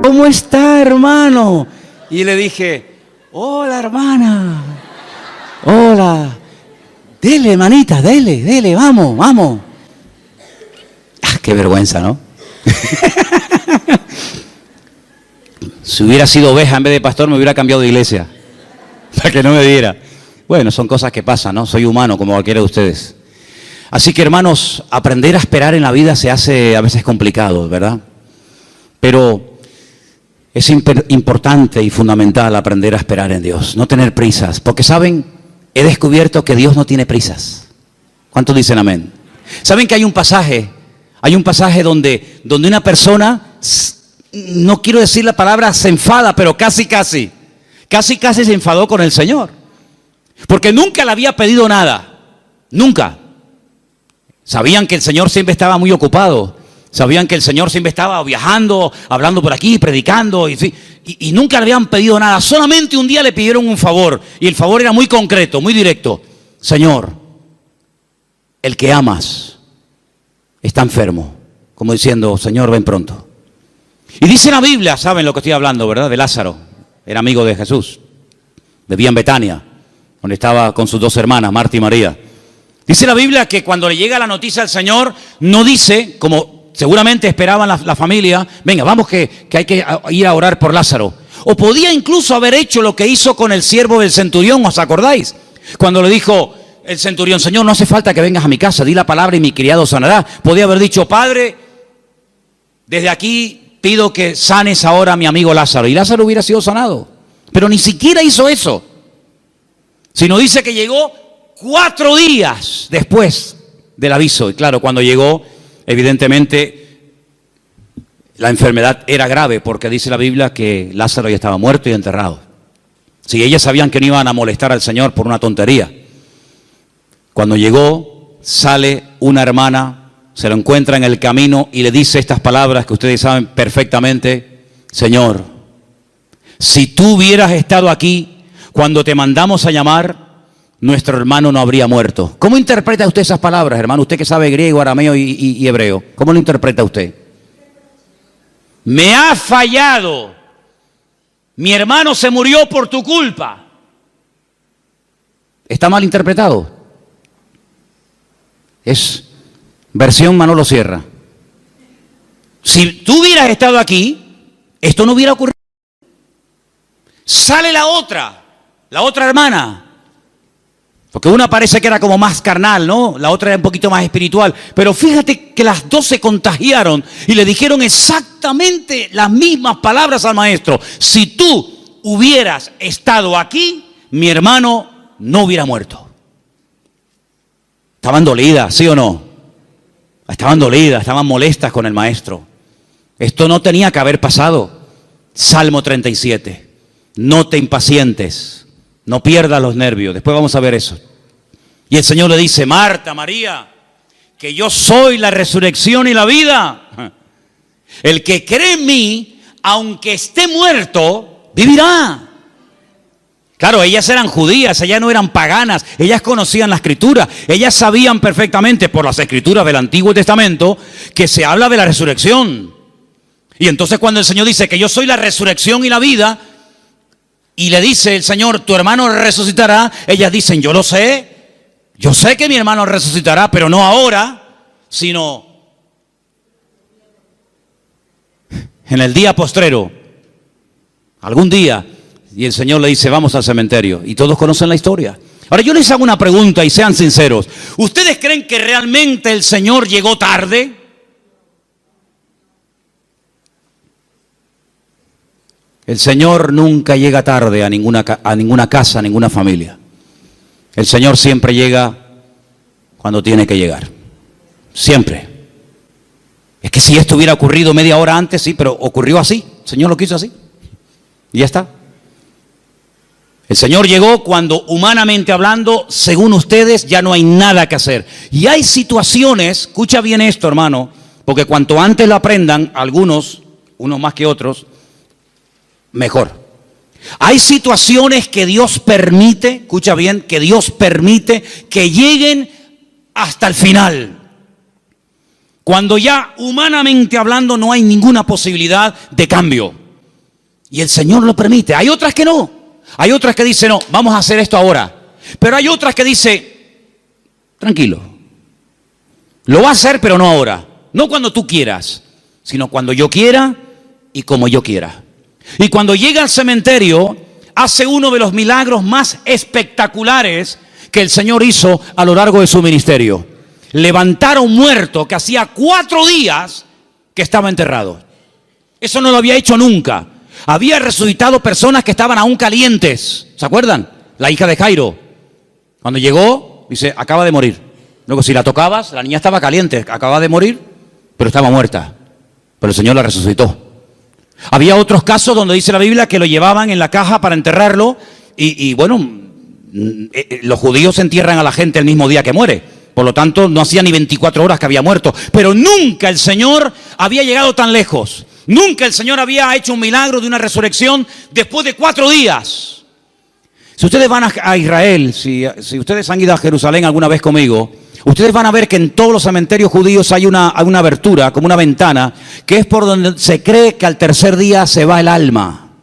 ¿Cómo está, hermano? Y le dije, hola, hermana. Hola. Dele, hermanita, dele, vamos. Ah, qué vergüenza, ¿no? Si hubiera sido oveja en vez de pastor, me hubiera cambiado de iglesia. Para que no me viera. Bueno, son cosas que pasan, ¿no? Soy humano como cualquiera de ustedes. Así que, hermanos, aprender a esperar en la vida se hace a veces complicado, ¿verdad? Pero es importante y fundamental aprender a esperar en Dios, no tener prisas, porque ¿saben? He descubierto que Dios no tiene prisas. ¿Cuántos dicen amén? ¿Saben que hay un pasaje donde una persona, no quiero decir la palabra se enfada, pero casi se enfadó con el Señor? Porque nunca le había pedido nada, nunca. Sabían que el Señor siempre estaba muy ocupado. Sabían que el Señor siempre estaba viajando, hablando por aquí, predicando, y nunca le habían pedido nada. Solamente un día le pidieron un favor, y el favor era muy concreto, muy directo. Señor, el que amas está enfermo. Como diciendo, Señor, ven pronto. Y dice la Biblia, saben lo que estoy hablando, ¿verdad? De Lázaro, era amigo de Jesús. Vivía en Betania, donde estaba con sus dos hermanas, Marta y María. Dice la Biblia que cuando le llega la noticia al Señor, no dice, como seguramente esperaban la familia, venga, vamos que hay que ir a orar por Lázaro. O podía incluso haber hecho lo que hizo con el siervo del centurión, ¿os acordáis? Cuando le dijo el centurión, Señor, no hace falta que vengas a mi casa, di la palabra y mi criado sanará. Podía haber dicho, Padre, desde aquí pido que sanes ahora a mi amigo Lázaro. Y Lázaro hubiera sido sanado. Pero ni siquiera hizo eso. Sino dice que llegó 4 días después del aviso. Y claro, cuando llegó, evidentemente, la enfermedad era grave, porque dice la Biblia que Lázaro ya estaba muerto y enterrado. Si ellas sabían que no iban a molestar al Señor por una tontería. Cuando llegó, sale una hermana, se lo encuentra en el camino y le dice estas palabras que ustedes saben perfectamente. Señor, si tú hubieras estado aquí cuando te mandamos a llamar, nuestro hermano no habría muerto. ¿Cómo interpreta usted esas palabras, hermano? Usted que sabe griego, arameo y hebreo. ¿Cómo lo interpreta usted? Me ha fallado. Mi hermano se murió por tu culpa. ¿Está mal interpretado? Es versión Manolo Sierra. Si tú hubieras estado aquí, esto no hubiera ocurrido. Sale la otra hermana. Porque una parece que era como más carnal, ¿no? La otra era un poquito más espiritual. Pero fíjate que las dos se contagiaron y le dijeron exactamente las mismas palabras al maestro. Si tú hubieras estado aquí, mi hermano no hubiera muerto. Estaban dolidas, ¿sí o no? Estaban dolidas, estaban molestas con el maestro. Esto no tenía que haber pasado. Salmo 37. No te impacientes. No pierdas los nervios. Después vamos a ver eso. Y el Señor le dice, Marta, María, que yo soy la resurrección y la vida. El que cree en mí, aunque esté muerto, vivirá. Claro, ellas eran judías, ellas no eran paganas, ellas conocían la Escritura, ellas sabían perfectamente por las Escrituras del Antiguo Testamento que se habla de la resurrección. Y entonces cuando el Señor dice que yo soy la resurrección y la vida, y le dice el Señor, tu hermano resucitará, ellas dicen, yo sé que mi hermano resucitará, pero no ahora, sino en el día postrero, algún día. Y el Señor le dice, vamos al cementerio. Y todos conocen la historia. Ahora yo les hago una pregunta y sean sinceros. ¿Ustedes creen que realmente el Señor llegó tarde? El Señor nunca llega tarde a ninguna casa, a ninguna familia. El Señor siempre llega cuando tiene que llegar. Siempre. Es que si esto hubiera ocurrido media hora antes, sí, pero ocurrió así. El Señor lo quiso así. Y ya está. El Señor llegó cuando, humanamente hablando, según ustedes, ya no hay nada que hacer. Y hay situaciones, escucha bien esto, hermano, porque cuanto antes lo aprendan, algunos, unos más que otros, mejor. Hay situaciones que Dios permite, escucha bien, que Dios permite que lleguen hasta el final. Cuando ya, humanamente hablando, no hay ninguna posibilidad de cambio. Y el Señor lo permite. Hay otras que no. Hay otras que dicen, no, vamos a hacer esto ahora. Pero hay otras que dicen, tranquilo, lo va a hacer, pero no ahora. No cuando tú quieras, sino cuando yo quiera y como yo quiera. Y cuando llega al cementerio, hace uno de los milagros más espectaculares que el Señor hizo a lo largo de su ministerio. Levantar a un muerto que hacía 4 días que estaba enterrado. Eso no lo había hecho nunca. Había resucitado personas que estaban aún calientes. ¿Se acuerdan? La hija de Jairo. Cuando llegó, dice, acaba de morir. Luego, si la tocabas, la niña estaba caliente, acaba de morir, pero estaba muerta. Pero el Señor la resucitó. Había otros casos donde dice la Biblia que lo llevaban en la caja para enterrarlo. Y bueno, los judíos entierran a la gente el mismo día que muere. Por lo tanto, no hacía ni 24 horas que había muerto. Pero nunca el Señor había llegado tan lejos. Nunca el Señor había hecho un milagro de una resurrección después de 4 días. Si ustedes van a Israel, si ustedes han ido a Jerusalén alguna vez conmigo, ustedes van a ver que en todos los cementerios judíos hay una abertura, como una ventana, que es por donde se cree que al 3er día se va el alma.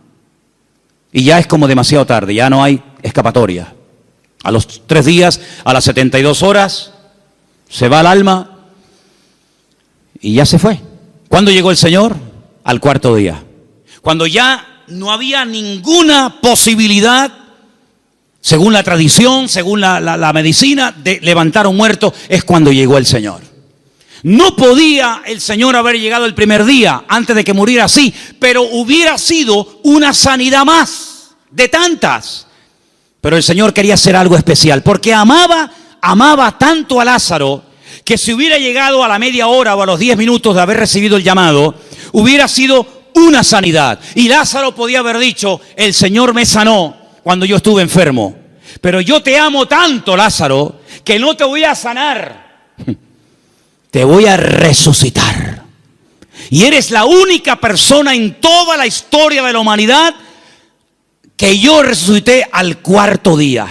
Y ya es como demasiado tarde, ya no hay escapatoria. A los 3 días, a las 72 horas, se va el alma y ya se fue. ¿Cuándo llegó el Señor? Al 4.º día. Cuando ya no había ninguna posibilidad, según la tradición, según la medicina, de levantar a un muerto, es cuando llegó el Señor. No podía el Señor haber llegado el primer día, antes de que muriera así, pero hubiera sido una sanidad más, de tantas. Pero el Señor quería hacer algo especial, porque amaba tanto a Lázaro, que si hubiera llegado a la media hora o a los 10 minutos de haber recibido el llamado, hubiera sido una sanidad. Y Lázaro podía haber dicho, el Señor me sanó cuando yo estuve enfermo. Pero yo te amo tanto, Lázaro, que no te voy a sanar. Te voy a resucitar. Y eres la única persona en toda la historia de la humanidad que yo resucité al 4.º día.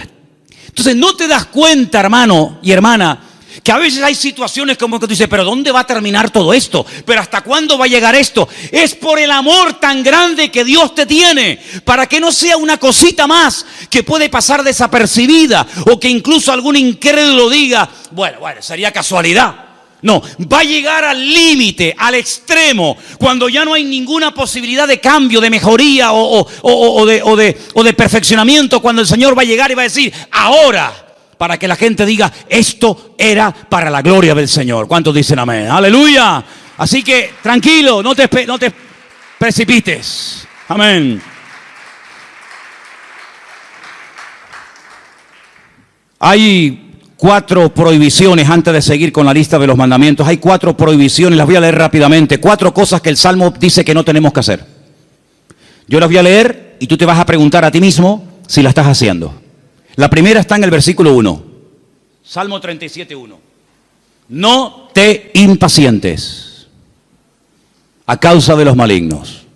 Entonces no te das cuenta, hermano y hermana, que a veces hay situaciones como que tú dices, pero ¿dónde va a terminar todo esto? ¿Pero hasta cuándo va a llegar esto? Es por el amor tan grande que Dios te tiene, para que no sea una cosita más que puede pasar desapercibida, o que incluso algún incrédulo diga, bueno, sería casualidad. No, va a llegar al límite, al extremo, cuando ya no hay ninguna posibilidad de cambio, de mejoría o de perfeccionamiento, cuando el Señor va a llegar y va a decir, ahora, para que la gente diga, esto era para la gloria del Señor. ¿Cuántos dicen amén? ¡Aleluya! Así que, tranquilo, no te precipites. Amén. Hay 4 prohibiciones, antes de seguir con la lista de los mandamientos. Hay 4 prohibiciones, las voy a leer rápidamente. 4 cosas que el Salmo dice que no tenemos que hacer. Yo las voy a leer y tú te vas a preguntar a ti mismo si la estás haciendo. La primera está en el versículo 1. Salmo 37:1. No te impacientes a causa de los malignos.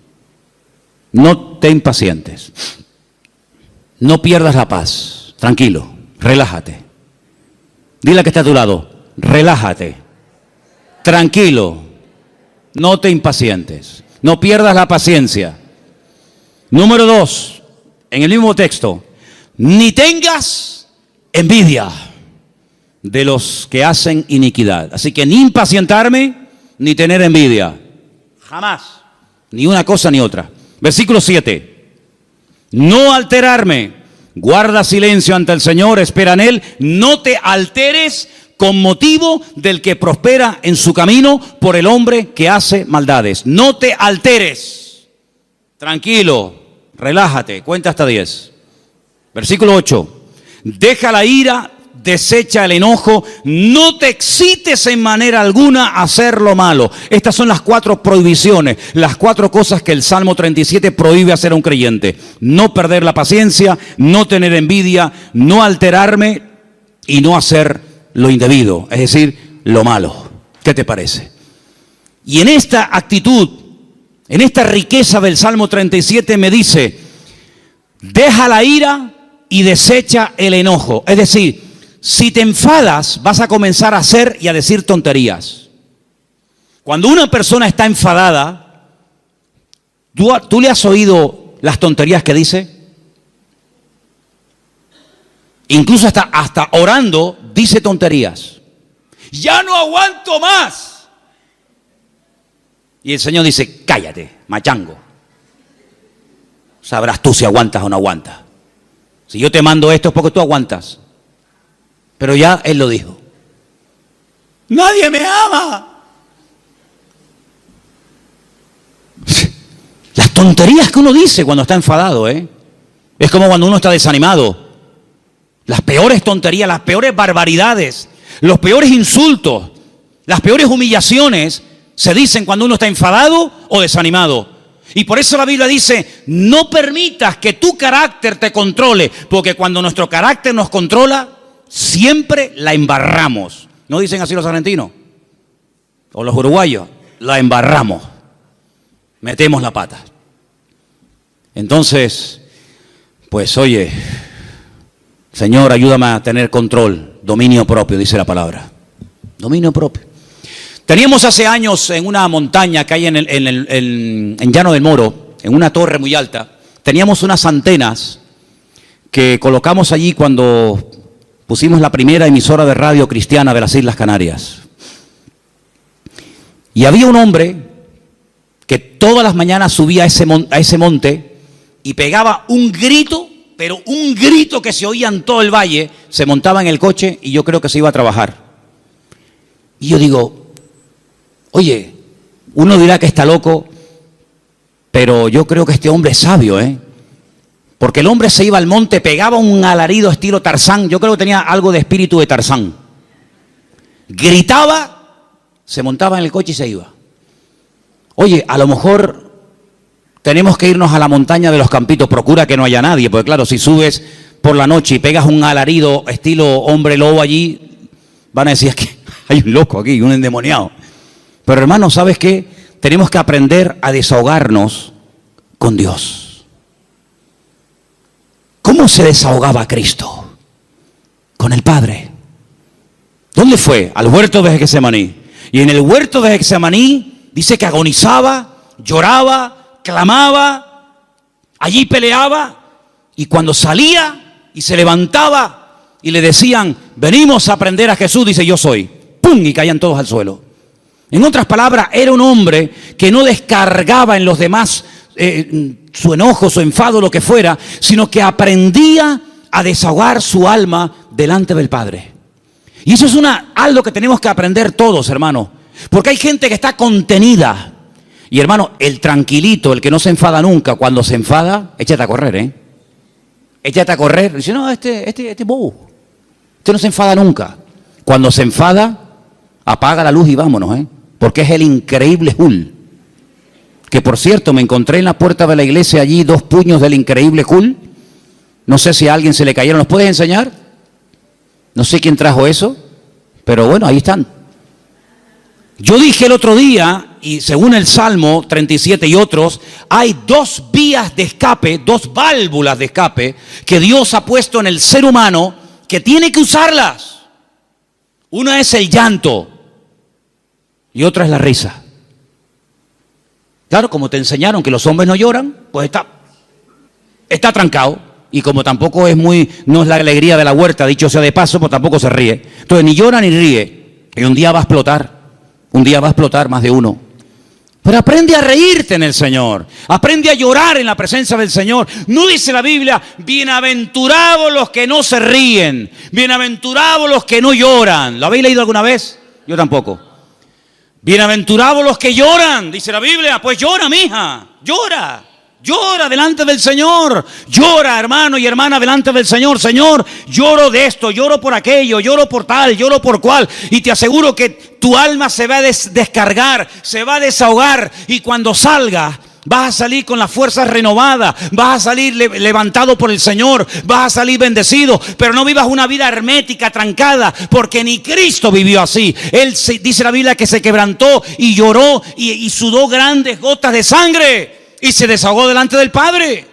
No te impacientes. no pierdas la paz. Tranquilo, relájate. Dile al que está a tu lado, relájate. Tranquilo, no te impacientes. No pierdas la paciencia. Número 2, en el mismo texto, ni tengas envidia de los que hacen iniquidad. Así que ni impacientarme, ni tener envidia. Jamás. Ni una cosa ni otra. Versículo 7. No alterarme. Guarda silencio ante el Señor, espera en Él. No te alteres con motivo del que prospera en su camino por el hombre que hace maldades. No te alteres. Tranquilo, relájate. Cuenta hasta 10. Versículo 8. Deja la ira, desecha el enojo, no te excites en manera alguna a hacer lo malo. Estas son las 4 prohibiciones, las 4 cosas que el Salmo 37 prohíbe hacer a un creyente. No perder la paciencia, no tener envidia, no alterarme y no hacer lo indebido, es decir, lo malo. ¿Qué te parece? Y en esta actitud, en esta riqueza del Salmo 37 me dice, deja la ira y desecha el enojo. Es decir, si te enfadas, vas a comenzar a hacer y a decir tonterías. Cuando una persona está enfadada, ¿tú le has oído las tonterías que dice? Incluso hasta orando, dice tonterías. Ya no aguanto más. Y el Señor dice, cállate, machango. Sabrás tú si aguantas o no aguantas. Si yo te mando esto es porque tú aguantas. Pero ya Él lo dijo. Nadie me ama. Las tonterías que uno dice cuando está enfadado, ¿eh? Es como cuando uno está desanimado. Las peores tonterías, las peores barbaridades, los peores insultos, las peores humillaciones se dicen cuando uno está enfadado o desanimado. Y por eso la Biblia dice, no permitas que tu carácter te controle, porque cuando nuestro carácter nos controla, siempre la embarramos. ¿No dicen así los argentinos? O los uruguayos, la embarramos. Metemos la pata. Entonces, pues oye, Señor, ayúdame a tener control, dominio propio, dice la palabra. Dominio propio. Teníamos hace años en una montaña que hay en Llano del Moro, en una torre muy alta, teníamos unas antenas que colocamos allí cuando pusimos la primera emisora de radio cristiana de las Islas Canarias. Y había un hombre que todas las mañanas subía a ese monte y pegaba un grito, pero un grito que se oía en todo el valle, se montaba en el coche y yo creo que se iba a trabajar. Y yo digo, oye, uno dirá que está loco, pero yo creo que este hombre es sabio, ¿eh? Porque el hombre se iba al monte, pegaba un alarido estilo Tarzán, yo creo que tenía algo de espíritu de Tarzán. Gritaba, se montaba en el coche y se iba. Oye, a lo mejor tenemos que irnos a la montaña de los Campitos, procura que no haya nadie, porque claro, si subes por la noche y pegas un alarido estilo hombre lobo allí, van a decir que hay un loco aquí, un endemoniado. Pero hermano, ¿sabes qué? Tenemos que aprender a desahogarnos con Dios. ¿Cómo se desahogaba Cristo? Con el Padre. ¿Dónde fue? Al huerto de Getsemaní. Y en el huerto de Getsemaní dice que agonizaba, lloraba, clamaba, allí peleaba, y cuando salía y se levantaba y le decían, venimos a prender a Jesús, dice, yo soy. ¡Pum! Y caían todos al suelo. En otras palabras, era un hombre que no descargaba en los demás su enojo, su enfado, lo que fuera, sino que aprendía a desahogar su alma delante del Padre. Y eso es algo que tenemos que aprender todos, hermano. Porque hay gente que está contenida. Y hermano, el tranquilito, el que no se enfada nunca, cuando se enfada, échate a correr, ¿eh? Échate a correr. Dice, no, este es bobo. Este no se enfada nunca. Cuando se enfada, apaga la luz y vámonos, ¿eh? Porque es el increíble Hulk. Que por cierto, me encontré en la puerta de la iglesia allí 2 puños del increíble Hulk. No sé si a alguien se le cayeron. ¿Los puedes enseñar? No sé quién trajo eso, pero bueno, ahí están. Yo dije el otro día, y según el Salmo 37 y otros, hay dos vías de escape, dos válvulas de escape que Dios ha puesto en el ser humano que tiene que usarlas. Una es el llanto y otra es la risa. Claro, como te enseñaron que los hombres no lloran, pues está trancado. Y como tampoco no es la alegría de la huerta, dicho sea de paso, pues tampoco se ríe. Entonces ni llora ni ríe. Y un día va a explotar más de uno. Pero aprende a reírte en el Señor. Aprende a llorar en la presencia del Señor. No dice la Biblia, bienaventurados los que no se ríen, bienaventurados los que no lloran. ¿Lo habéis leído alguna vez? Yo tampoco. Bienaventurados los que lloran, dice la Biblia. Pues llora, mija, llora. Llora delante del Señor. Llora, hermano y hermana, delante del Señor. Señor, lloro de esto, lloro por aquello, lloro por tal, lloro por cual. Y te aseguro que tu alma se va a descargar, se va a desahogar. Y cuando salgas, vas a salir con las fuerzas renovadas. Vas a salir levantado por el Señor. Vas a salir bendecido. Pero no vivas una vida hermética, trancada, porque ni Cristo vivió así. Él dice la Biblia que se quebrantó y lloró y sudó grandes gotas de sangre. Y se desahogó delante del Padre.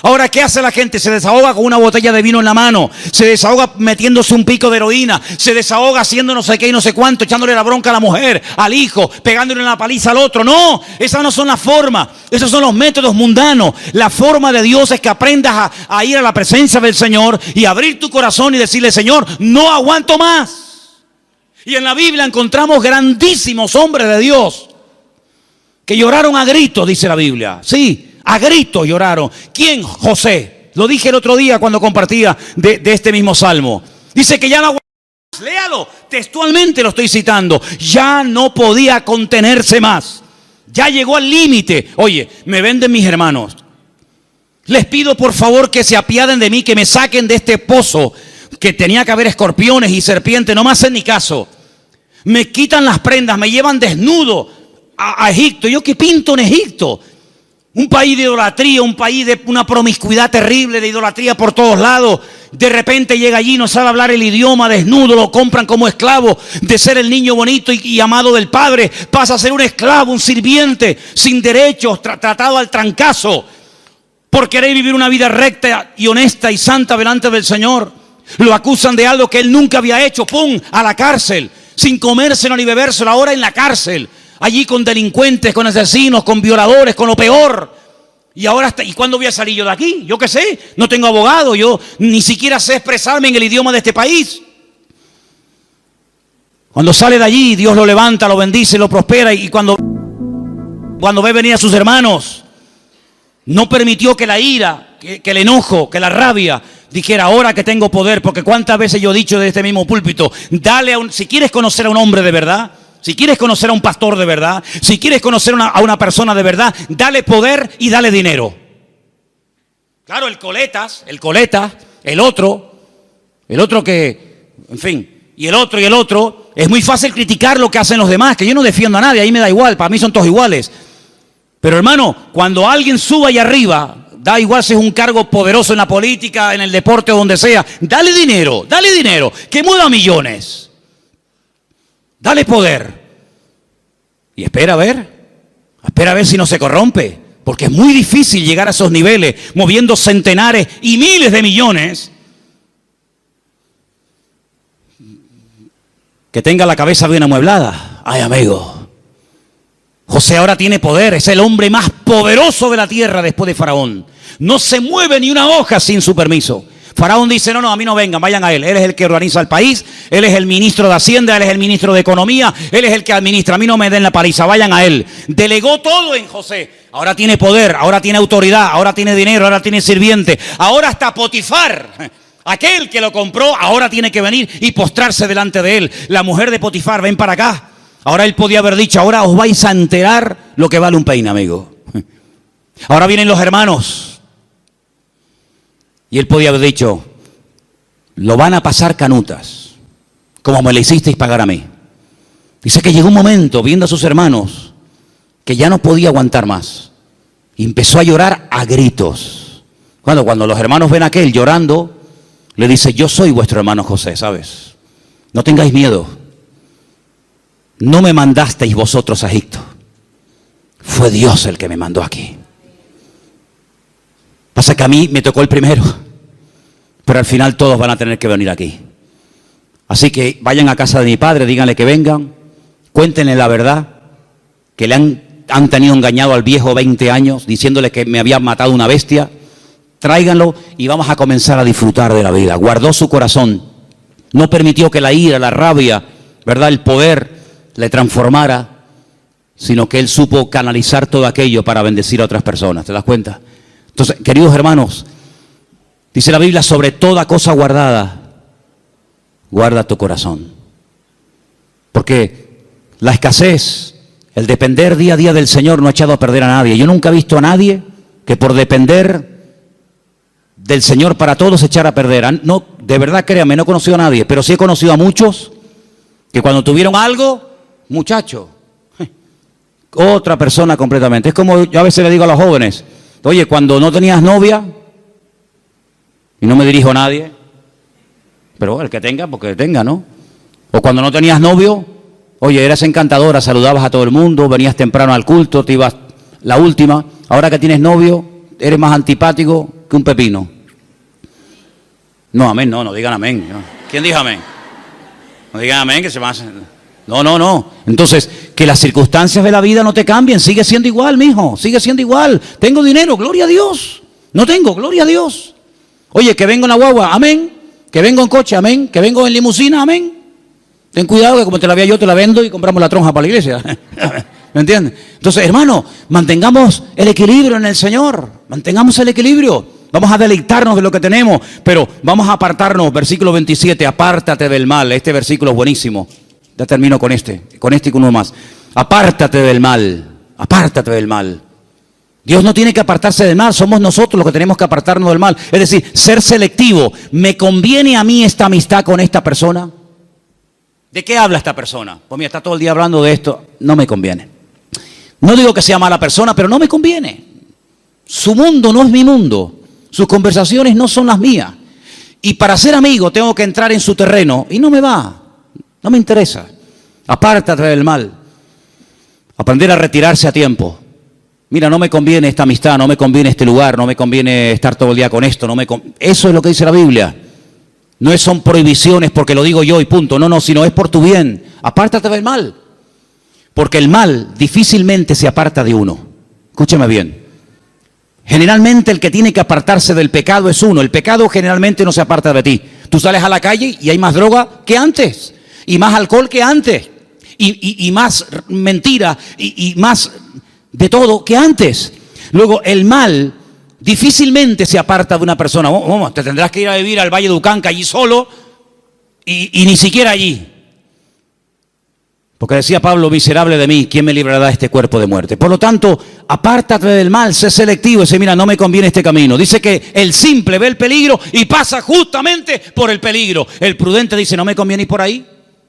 Ahora, ¿qué hace la gente? Se desahoga con una botella de vino en la mano. Se desahoga metiéndose un pico de heroína. Se desahoga haciendo no sé qué y no sé cuánto, echándole la bronca a la mujer, al hijo, pegándole una paliza al otro. No, esas no son las formas. Esos son los métodos mundanos. La forma de Dios es que aprendas a ir a la presencia del Señor y abrir tu corazón y decirle, Señor, no aguanto más. Y en la Biblia encontramos grandísimos hombres de Dios que lloraron a gritos, dice la Biblia. Sí, a gritos lloraron. ¿Quién? José. Lo dije el otro día cuando compartía de este mismo salmo. Dice que ya no aguantaba más. Léalo, textualmente lo estoy citando. Ya no podía contenerse más. Ya llegó al límite. Oye, me venden mis hermanos. Les pido por favor que se apiaden de mí, que me saquen de este pozo que tenía que haber escorpiones y serpientes. No me hacen ni caso. Me quitan las prendas, me llevan desnudo a Egipto. ¿Yo qué pinto en Egipto? Un país de idolatría, un país de una promiscuidad terrible, de idolatría por todos lados. De repente llega allí, no sabe hablar el idioma, desnudo, lo compran como esclavo. De ser el niño bonito y amado del Padre, pasa a ser un esclavo, un sirviente, sin derechos, tratado al trancazo. Por querer vivir una vida recta y honesta y santa delante del Señor. Lo acusan de algo que él nunca había hecho. ¡Pum! A la cárcel, sin comérselo ni bebérselo, ahora en la cárcel. Allí con delincuentes, con asesinos, con violadores, con lo peor. Y ahora, ¿y cuándo voy a salir yo de aquí? Yo qué sé, no tengo abogado, yo ni siquiera sé expresarme en el idioma de este país. Cuando sale de allí, Dios lo levanta, lo bendice, lo prospera. Y cuando ve venir a sus hermanos, no permitió que la ira, que el enojo, que la rabia dijera, ahora que tengo poder. Porque cuántas veces yo he dicho de este mismo púlpito, si quieres conocer a un hombre de verdad, si quieres conocer a un pastor de verdad, si quieres conocer a una persona de verdad, dale poder y dale dinero. Claro, el coleta, el otro que, en fin, y el otro, es muy fácil criticar lo que hacen los demás, que yo no defiendo a nadie, ahí me da igual, para mí son todos iguales. Pero hermano, cuando alguien suba allá arriba, da igual si es un cargo poderoso en la política, en el deporte o donde sea, dale dinero, que mueva millones. Dale poder. Y espera a ver si no se corrompe. Porque es muy difícil llegar a esos niveles, moviendo centenares y miles de millones. Que tenga la cabeza bien amueblada. Ay, amigo. José ahora tiene poder, es el hombre más poderoso de la tierra después de Faraón. No se mueve ni una hoja sin su permiso. Faraón dice, no, a mí no vengan, vayan a él. Él es el que organiza el país, él es el ministro de Hacienda, él es el ministro de Economía, él es el que administra. A mí no me den la paliza, vayan a él. Delegó todo en José. Ahora tiene poder, ahora tiene autoridad, ahora tiene dinero, ahora tiene sirviente. Ahora hasta Potifar, aquel que lo compró, ahora tiene que venir y postrarse delante de él. La mujer de Potifar, ven para acá. Ahora él podía haber dicho, ahora os vais a enterar lo que vale un peine, amigo. Ahora vienen los hermanos. Y él podía haber dicho, lo van a pasar canutas, como me le hicisteis pagar a mí. Dice que llegó un momento, viendo a sus hermanos, que ya no podía aguantar más. Y empezó a llorar a gritos. Cuando los hermanos ven a aquel llorando, le dice, yo soy vuestro hermano José, ¿sabes? No tengáis miedo. No me mandasteis vosotros a Egipto. Fue Dios el que me mandó aquí. Pasa que a mí me tocó el primero, pero al final todos van a tener que venir aquí. Así que vayan a casa de mi padre, díganle que vengan, cuéntenle la verdad, que le han tenido engañado al viejo 20 años, diciéndole que me había matado una bestia. Tráiganlo y vamos a comenzar a disfrutar de la vida. Guardó su corazón, no permitió que la ira, la rabia, ¿verdad?, el poder le transformara, sino que él supo canalizar todo aquello para bendecir a otras personas. ¿Te das cuenta? Entonces, queridos hermanos, dice la Biblia, sobre toda cosa guardada, guarda tu corazón. Porque la escasez, el depender día a día del Señor no ha echado a perder a nadie. Yo nunca he visto a nadie que por depender del Señor para todos se echara a perder. No, de verdad, créanme, no he conocido a nadie, pero sí he conocido a muchos que cuando tuvieron algo, muchacho, otra persona completamente. Es como yo a veces le digo a los jóvenes, oye, cuando no tenías novia, y no me dirijo a nadie, pero el que tenga, porque tenga, ¿no? O cuando no tenías novio, oye, eras encantadora, saludabas a todo el mundo, venías temprano al culto, te ibas la última. Ahora que tienes novio, eres más antipático que un pepino. No, amén, no digan amén. ¿Quién dijo amén? No digan amén, que se van a... No. Entonces, que las circunstancias de la vida no te cambien. Sigue siendo igual, mijo. Sigue siendo igual. Tengo dinero, gloria a Dios. No tengo, gloria a Dios. Oye, que vengo en la guagua, amén. Que vengo en coche, amén. Que vengo en limusina, amén. Ten cuidado que como te la vea yo, te la vendo y compramos la tronja para la iglesia. ¿Me entiendes? Entonces, hermano, mantengamos el equilibrio en el Señor. Mantengamos el equilibrio. Vamos a deleitarnos de lo que tenemos, pero vamos a apartarnos. Versículo 27, apártate del mal. Este versículo es buenísimo. Ya termino con este y con uno más. Apártate del mal, apártate del mal. Dios no tiene que apartarse del mal, somos nosotros los que tenemos que apartarnos del mal. Es decir, ser selectivo. ¿Me conviene a mí esta amistad con esta persona? ¿De qué habla esta persona? Pues mira, está todo el día hablando de esto. No me conviene. No digo que sea mala persona, pero no me conviene. Su mundo no es mi mundo. Sus conversaciones no son las mías. Y para ser amigo tengo que entrar en su terreno y no me va. No me interesa. Apártate del mal. Aprender a retirarse a tiempo. Mira, no me conviene esta amistad, no me conviene este lugar, no me conviene estar todo el día con esto. Eso es lo que dice la Biblia. No son prohibiciones porque lo digo yo y punto. No, sino es por tu bien. Apártate del mal. Porque el mal difícilmente se aparta de uno. Escúchame bien. Generalmente el que tiene que apartarse del pecado es uno. El pecado generalmente no se aparta de ti. Tú sales a la calle y hay más droga que antes. Y más alcohol que antes. Y más mentira. Y más de todo que antes. Luego el mal difícilmente se aparta de una persona. Te tendrás que ir a vivir al Valle de Ucanca allí solo. Y ni siquiera allí. Porque decía Pablo, miserable de mí, ¿quién me librará de este cuerpo de muerte? Por lo tanto, apártate del mal, sé selectivo. Dice, mira, no me conviene este camino. Dice que el simple ve el peligro y pasa justamente por el peligro. El prudente dice, no me conviene ir por ahí,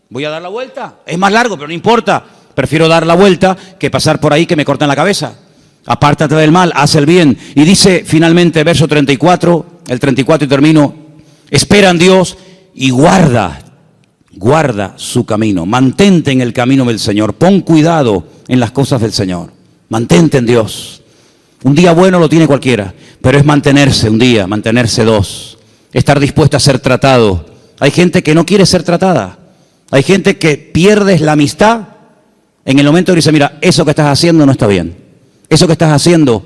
voy a dar la vuelta. Es más largo, pero no importa. Prefiero dar la vuelta que pasar por ahí que me corten la cabeza. Apártate del mal, haz el bien. Y dice finalmente, verso 34, el 34 y termino, espera en Dios y guarda su camino, mantente en el camino del Señor, pon cuidado en las cosas del Señor, mantente en Dios. Un día bueno lo tiene cualquiera, pero es mantenerse un día, mantenerse dos, estar dispuesto a ser tratado. Hay gente que no quiere ser tratada, hay gente que pierdes la amistad en el momento que dice, mira, eso que estás haciendo no está bien, eso que estás haciendo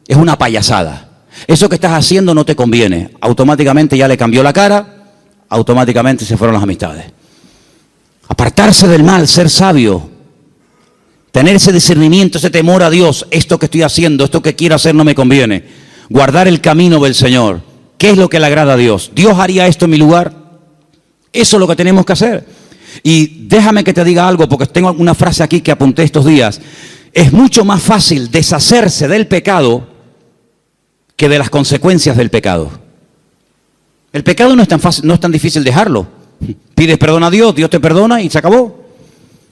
es una payasada, eso que estás haciendo no te conviene. Automáticamente ya le cambió la cara, automáticamente se fueron las amistades. Apartarse del mal, ser sabio, tener ese discernimiento, ese temor a Dios. Esto que estoy haciendo, esto que quiero hacer no me conviene. Guardar el camino del Señor. ¿Qué es lo que le agrada a Dios? ¿Dios haría esto en mi lugar? Eso es lo que tenemos que hacer. Y déjame que te diga algo, porque tengo una frase aquí que apunté estos días. Es mucho más fácil deshacerse del pecado que de las consecuencias del pecado. El pecado no es tan fácil, no es tan difícil dejarlo. Pides perdón a Dios, Dios te perdona y se acabó.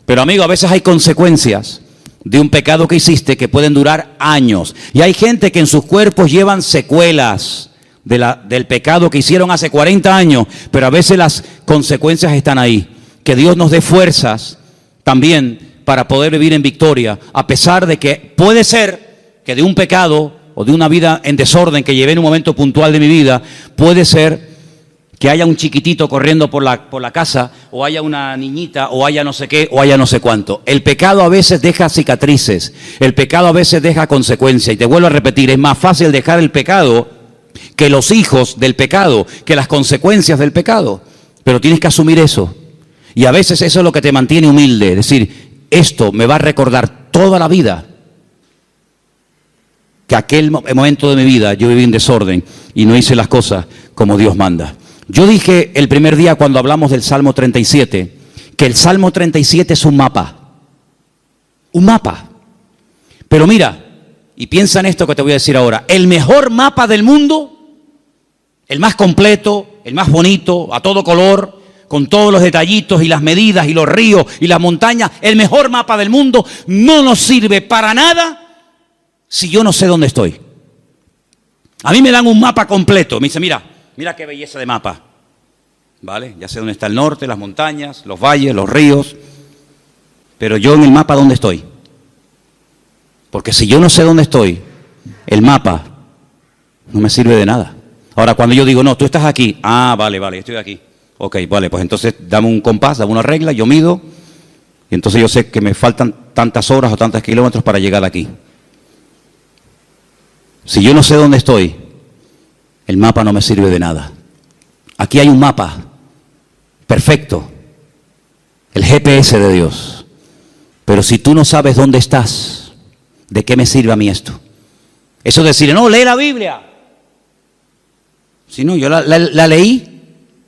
Pero amigo, a veces hay consecuencias de un pecado que hiciste que pueden durar años. Y hay gente que en sus cuerpos llevan secuelas del pecado que hicieron hace 40 años. Pero a veces las consecuencias están ahí. Que Dios nos dé fuerzas también para poder vivir en victoria, a pesar de que puede ser que de un pecado o de una vida en desorden que llevé en un momento puntual de mi vida, puede ser que haya un chiquitito corriendo por la casa, o haya una niñita, o haya no sé qué, o haya no sé cuánto. El pecado a veces deja cicatrices, el pecado a veces deja consecuencias, y te vuelvo a repetir, es más fácil dejar el pecado que los hijos del pecado, que las consecuencias del pecado. Pero tienes que asumir eso, y a veces eso es lo que te mantiene humilde, es decir, esto me va a recordar toda la vida, que aquel momento de mi vida yo viví en desorden, y no hice las cosas como Dios manda. Yo dije el primer día cuando hablamos del Salmo 37, que el Salmo 37 es un mapa. Un mapa. Pero mira, y piensa en esto que te voy a decir ahora, el mejor mapa del mundo, el más completo, el más bonito, a todo color, con todos los detallitos y las medidas y los ríos y las montañas, el mejor mapa del mundo no nos sirve para nada si yo no sé dónde estoy. A mí me dan un mapa completo, me dice, mira qué belleza de mapa, ¿vale? Ya sé dónde está el norte, las montañas, los valles, los ríos, pero yo en el mapa, ¿dónde estoy? Porque si yo no sé dónde estoy, el mapa no me sirve de nada. Ahora, cuando yo digo, no, tú estás aquí, vale, estoy aquí, ok, vale, pues entonces dame un compás, dame una regla, yo mido, y entonces yo sé que me faltan tantas horas o tantos kilómetros para llegar aquí. Si yo no sé dónde estoy, el mapa no me sirve de nada. Aquí hay un mapa perfecto, el GPS de Dios. Pero si tú no sabes dónde estás, ¿de qué me sirve a mí esto? Eso de decir, no, lee la Biblia. Si no, yo la leí,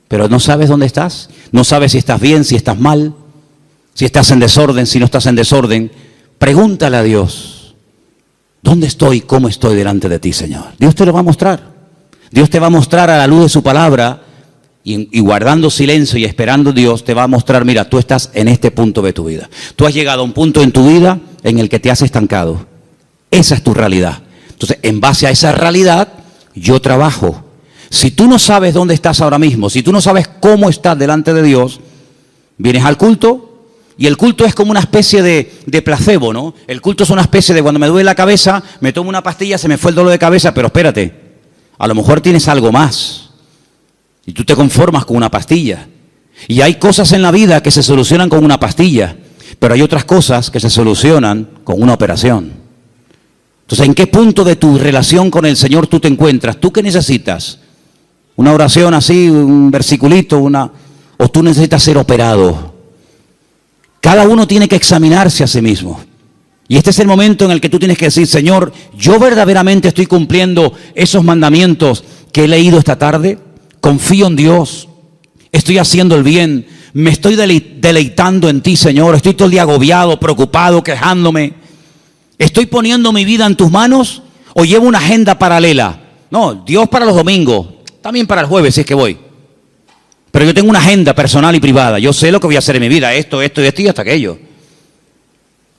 pero no sabes dónde estás. No sabes si estás bien, si estás mal, si estás en desorden, si no estás en desorden. Pregúntale a Dios, ¿dónde estoy? ¿Cómo estoy delante de ti, Señor? Dios te lo va a mostrar. Dios te va a mostrar a la luz de su palabra y guardando silencio y esperando Dios te va a mostrar, mira, tú estás en este punto de tu vida. Tú has llegado a un punto en tu vida en el que te has estancado. Esa es tu realidad. Entonces, en base a esa realidad, yo trabajo. Si tú no sabes dónde estás ahora mismo, si tú no sabes cómo estás delante de Dios, vienes al culto y el culto es como una especie de placebo, ¿no? El culto es una especie de cuando me duele la cabeza, me tomo una pastilla, se me fue el dolor de cabeza, pero espérate. A lo mejor tienes algo más y tú te conformas con una pastilla. Y hay cosas en la vida que se solucionan con una pastilla, pero hay otras cosas que se solucionan con una operación. Entonces, ¿en qué punto de tu relación con el Señor tú te encuentras? ¿Tú qué necesitas? ¿Una oración así, un versiculito, o tú necesitas ser operado? Cada uno tiene que examinarse a sí mismo. Y este es el momento en el que tú tienes que decir, Señor, ¿yo verdaderamente estoy cumpliendo esos mandamientos que he leído esta tarde? Confío en Dios, estoy haciendo el bien, me estoy deleitando en ti, Señor, estoy todo el día agobiado, preocupado, quejándome. ¿Estoy poniendo mi vida en tus manos o llevo una agenda paralela? No, Dios para los domingos, también para el jueves si es que voy. Pero yo tengo una agenda personal y privada, yo sé lo que voy a hacer en mi vida, esto y hasta aquello.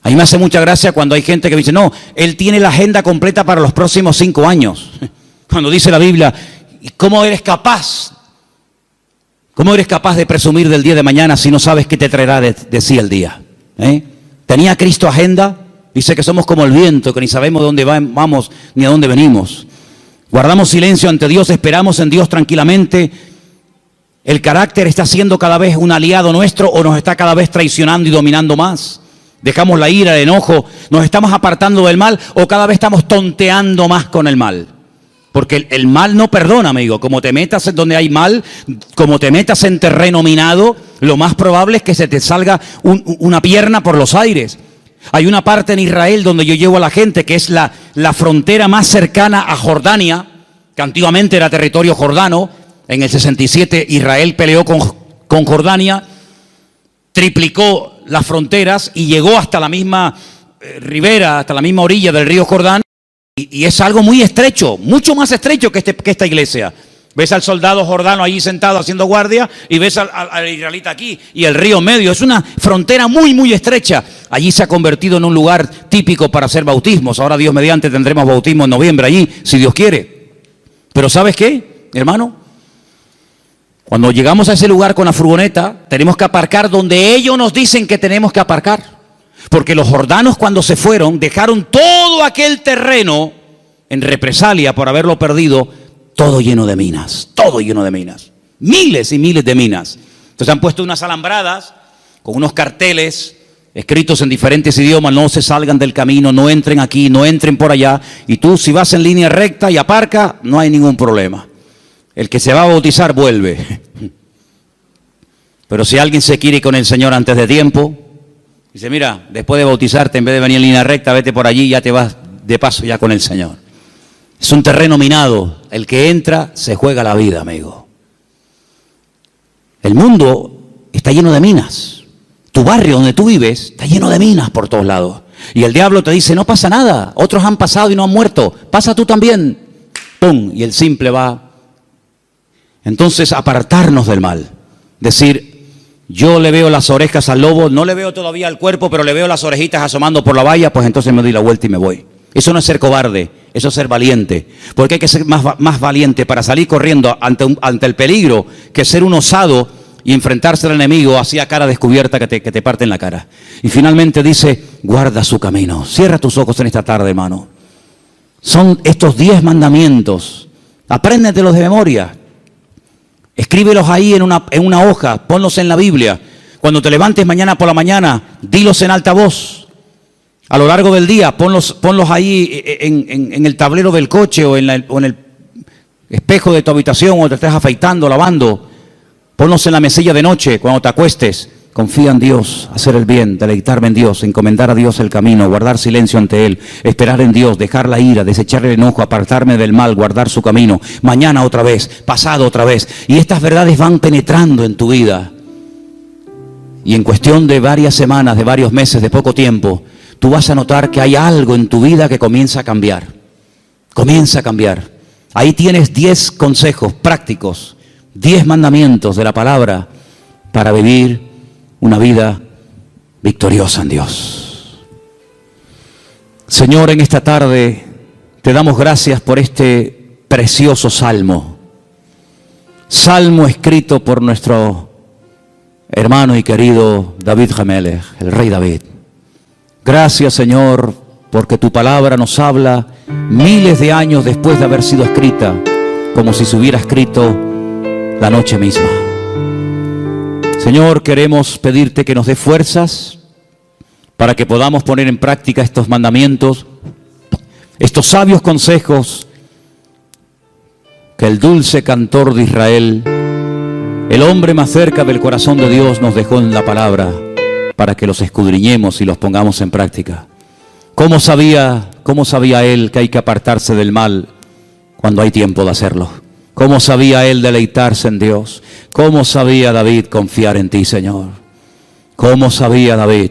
A mí me hace mucha gracia cuando hay gente que dice, no, él tiene la agenda completa para los próximos 5 años. Cuando dice la Biblia, ¿cómo eres capaz? ¿Cómo eres capaz de presumir del día de mañana si no sabes qué te traerá de sí el día? ¿Tenía Cristo agenda? Dice que somos como el viento, que ni sabemos dónde vamos ni a dónde venimos. Guardamos silencio ante Dios, esperamos en Dios tranquilamente. ¿El carácter está siendo cada vez un aliado nuestro o nos está cada vez traicionando y dominando más? Dejamos la ira, el enojo, nos estamos apartando del mal o cada vez estamos tonteando más con el mal. Porque el mal no perdona, amigo. Como te metas en donde hay mal, como te metas en terreno minado, lo más probable es que se te salga una pierna por los aires. Hay una parte en Israel donde yo llevo a la gente que es la frontera más cercana a Jordania, que antiguamente era territorio jordano. En el 67 Israel peleó con Jordania, triplicó las fronteras y llegó hasta la misma ribera, hasta la misma orilla del río Jordán, y es algo muy estrecho, mucho más estrecho que esta iglesia. Ves al soldado jordano allí sentado haciendo guardia y ves al israelita aquí y el río medio. Es una frontera muy, muy estrecha. Allí se ha convertido en un lugar típico para hacer bautismos. Ahora, Dios mediante, tendremos bautismo en noviembre allí, si Dios quiere. Pero ¿sabes qué, hermano? Cuando llegamos a ese lugar con la furgoneta, tenemos que aparcar donde ellos nos dicen que tenemos que aparcar. Porque los jordanos, cuando se fueron, dejaron todo aquel terreno en represalia por haberlo perdido, todo lleno de minas, todo lleno de minas. Miles y miles de minas. Entonces han puesto unas alambradas con unos carteles escritos en diferentes idiomas: no se salgan del camino, no entren aquí, no entren por allá. Y tú, si vas en línea recta y aparca, no hay ningún problema. El que se va a bautizar vuelve. Pero si alguien se quiere ir con el Señor antes de tiempo, dice: mira, después de bautizarte, en vez de venir en línea recta, vete por allí y ya te vas de paso ya con el Señor. Es un terreno minado. El que entra se juega la vida, amigo. El mundo está lleno de minas. Tu barrio donde tú vives está lleno de minas por todos lados. Y el diablo te dice: no pasa nada, otros han pasado y no han muerto, pasa tú también. ¡Pum! Y el simple va. Entonces, apartarnos del mal. Decir: yo le veo las orejas al lobo, no le veo todavía el cuerpo, pero le veo las orejitas asomando por la valla, pues entonces me doy la vuelta y me voy. Eso no es ser cobarde, eso es ser valiente. Porque hay que ser más valiente para salir corriendo ante el peligro que ser un osado y enfrentarse al enemigo así a cara descubierta que te parte en la cara. Y finalmente dice: guarda su camino. Cierra tus ojos en esta tarde, hermano. Son estos 10 mandamientos. Apréndetelos de memoria. Escríbelos ahí en una hoja, ponlos en la Biblia. Cuando te levantes mañana por la mañana, dilos en alta voz. A lo largo del día, ponlos ahí en el tablero del coche o en el espejo de tu habitación, o te estés afeitando, lavando. Ponlos en la mesilla de noche cuando te acuestes. Confía en Dios, hacer el bien, deleitarme en Dios, encomendar a Dios el camino, guardar silencio ante Él, esperar en Dios, dejar la ira, desechar el enojo, apartarme del mal, guardar su camino. Mañana otra vez, pasado otra vez. Y estas verdades van penetrando en tu vida. Y en cuestión de varias semanas, de varios meses, de poco tiempo, tú vas a notar que hay algo en tu vida que comienza a cambiar. Comienza a cambiar. Ahí tienes 10 consejos prácticos, 10 mandamientos de la palabra para vivir una vida victoriosa en Dios. Señor, en esta tarde te damos gracias por este precioso salmo. Salmo escrito por nuestro hermano y querido David HaMelech, el rey David. Gracias, Señor, porque tu palabra nos habla miles de años después de haber sido escrita, como si se hubiera escrito la noche misma. Señor, queremos pedirte que nos dé fuerzas para que podamos poner en práctica estos mandamientos, estos sabios consejos que el dulce cantor de Israel, el hombre más cerca del corazón de Dios, nos dejó en la palabra para que los escudriñemos y los pongamos en práctica. ¿Cómo sabía él que hay que apartarse del mal cuando hay tiempo de hacerlo? ¿Cómo sabía él deleitarse en Dios? ¿Cómo sabía David confiar en ti, Señor? ¿Cómo sabía David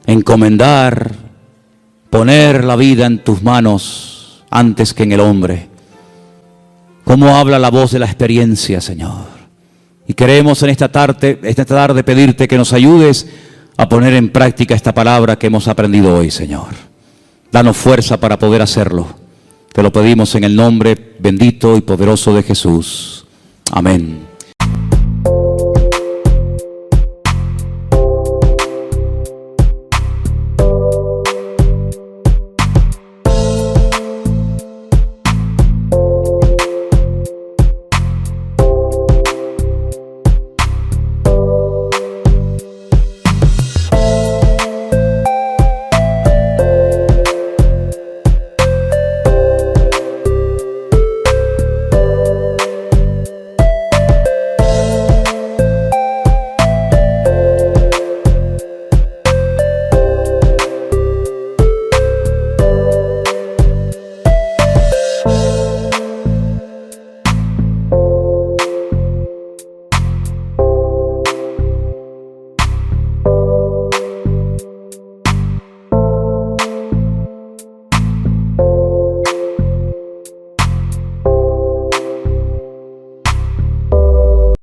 encomendar, poner la vida en tus manos antes que en el hombre? ¿Cómo habla la voz de la experiencia, Señor? Y queremos en esta tarde pedirte que nos ayudes a poner en práctica esta palabra que hemos aprendido hoy, Señor. Danos fuerza para poder hacerlo. Te lo pedimos en el nombre bendito y poderoso de Jesús. Amén.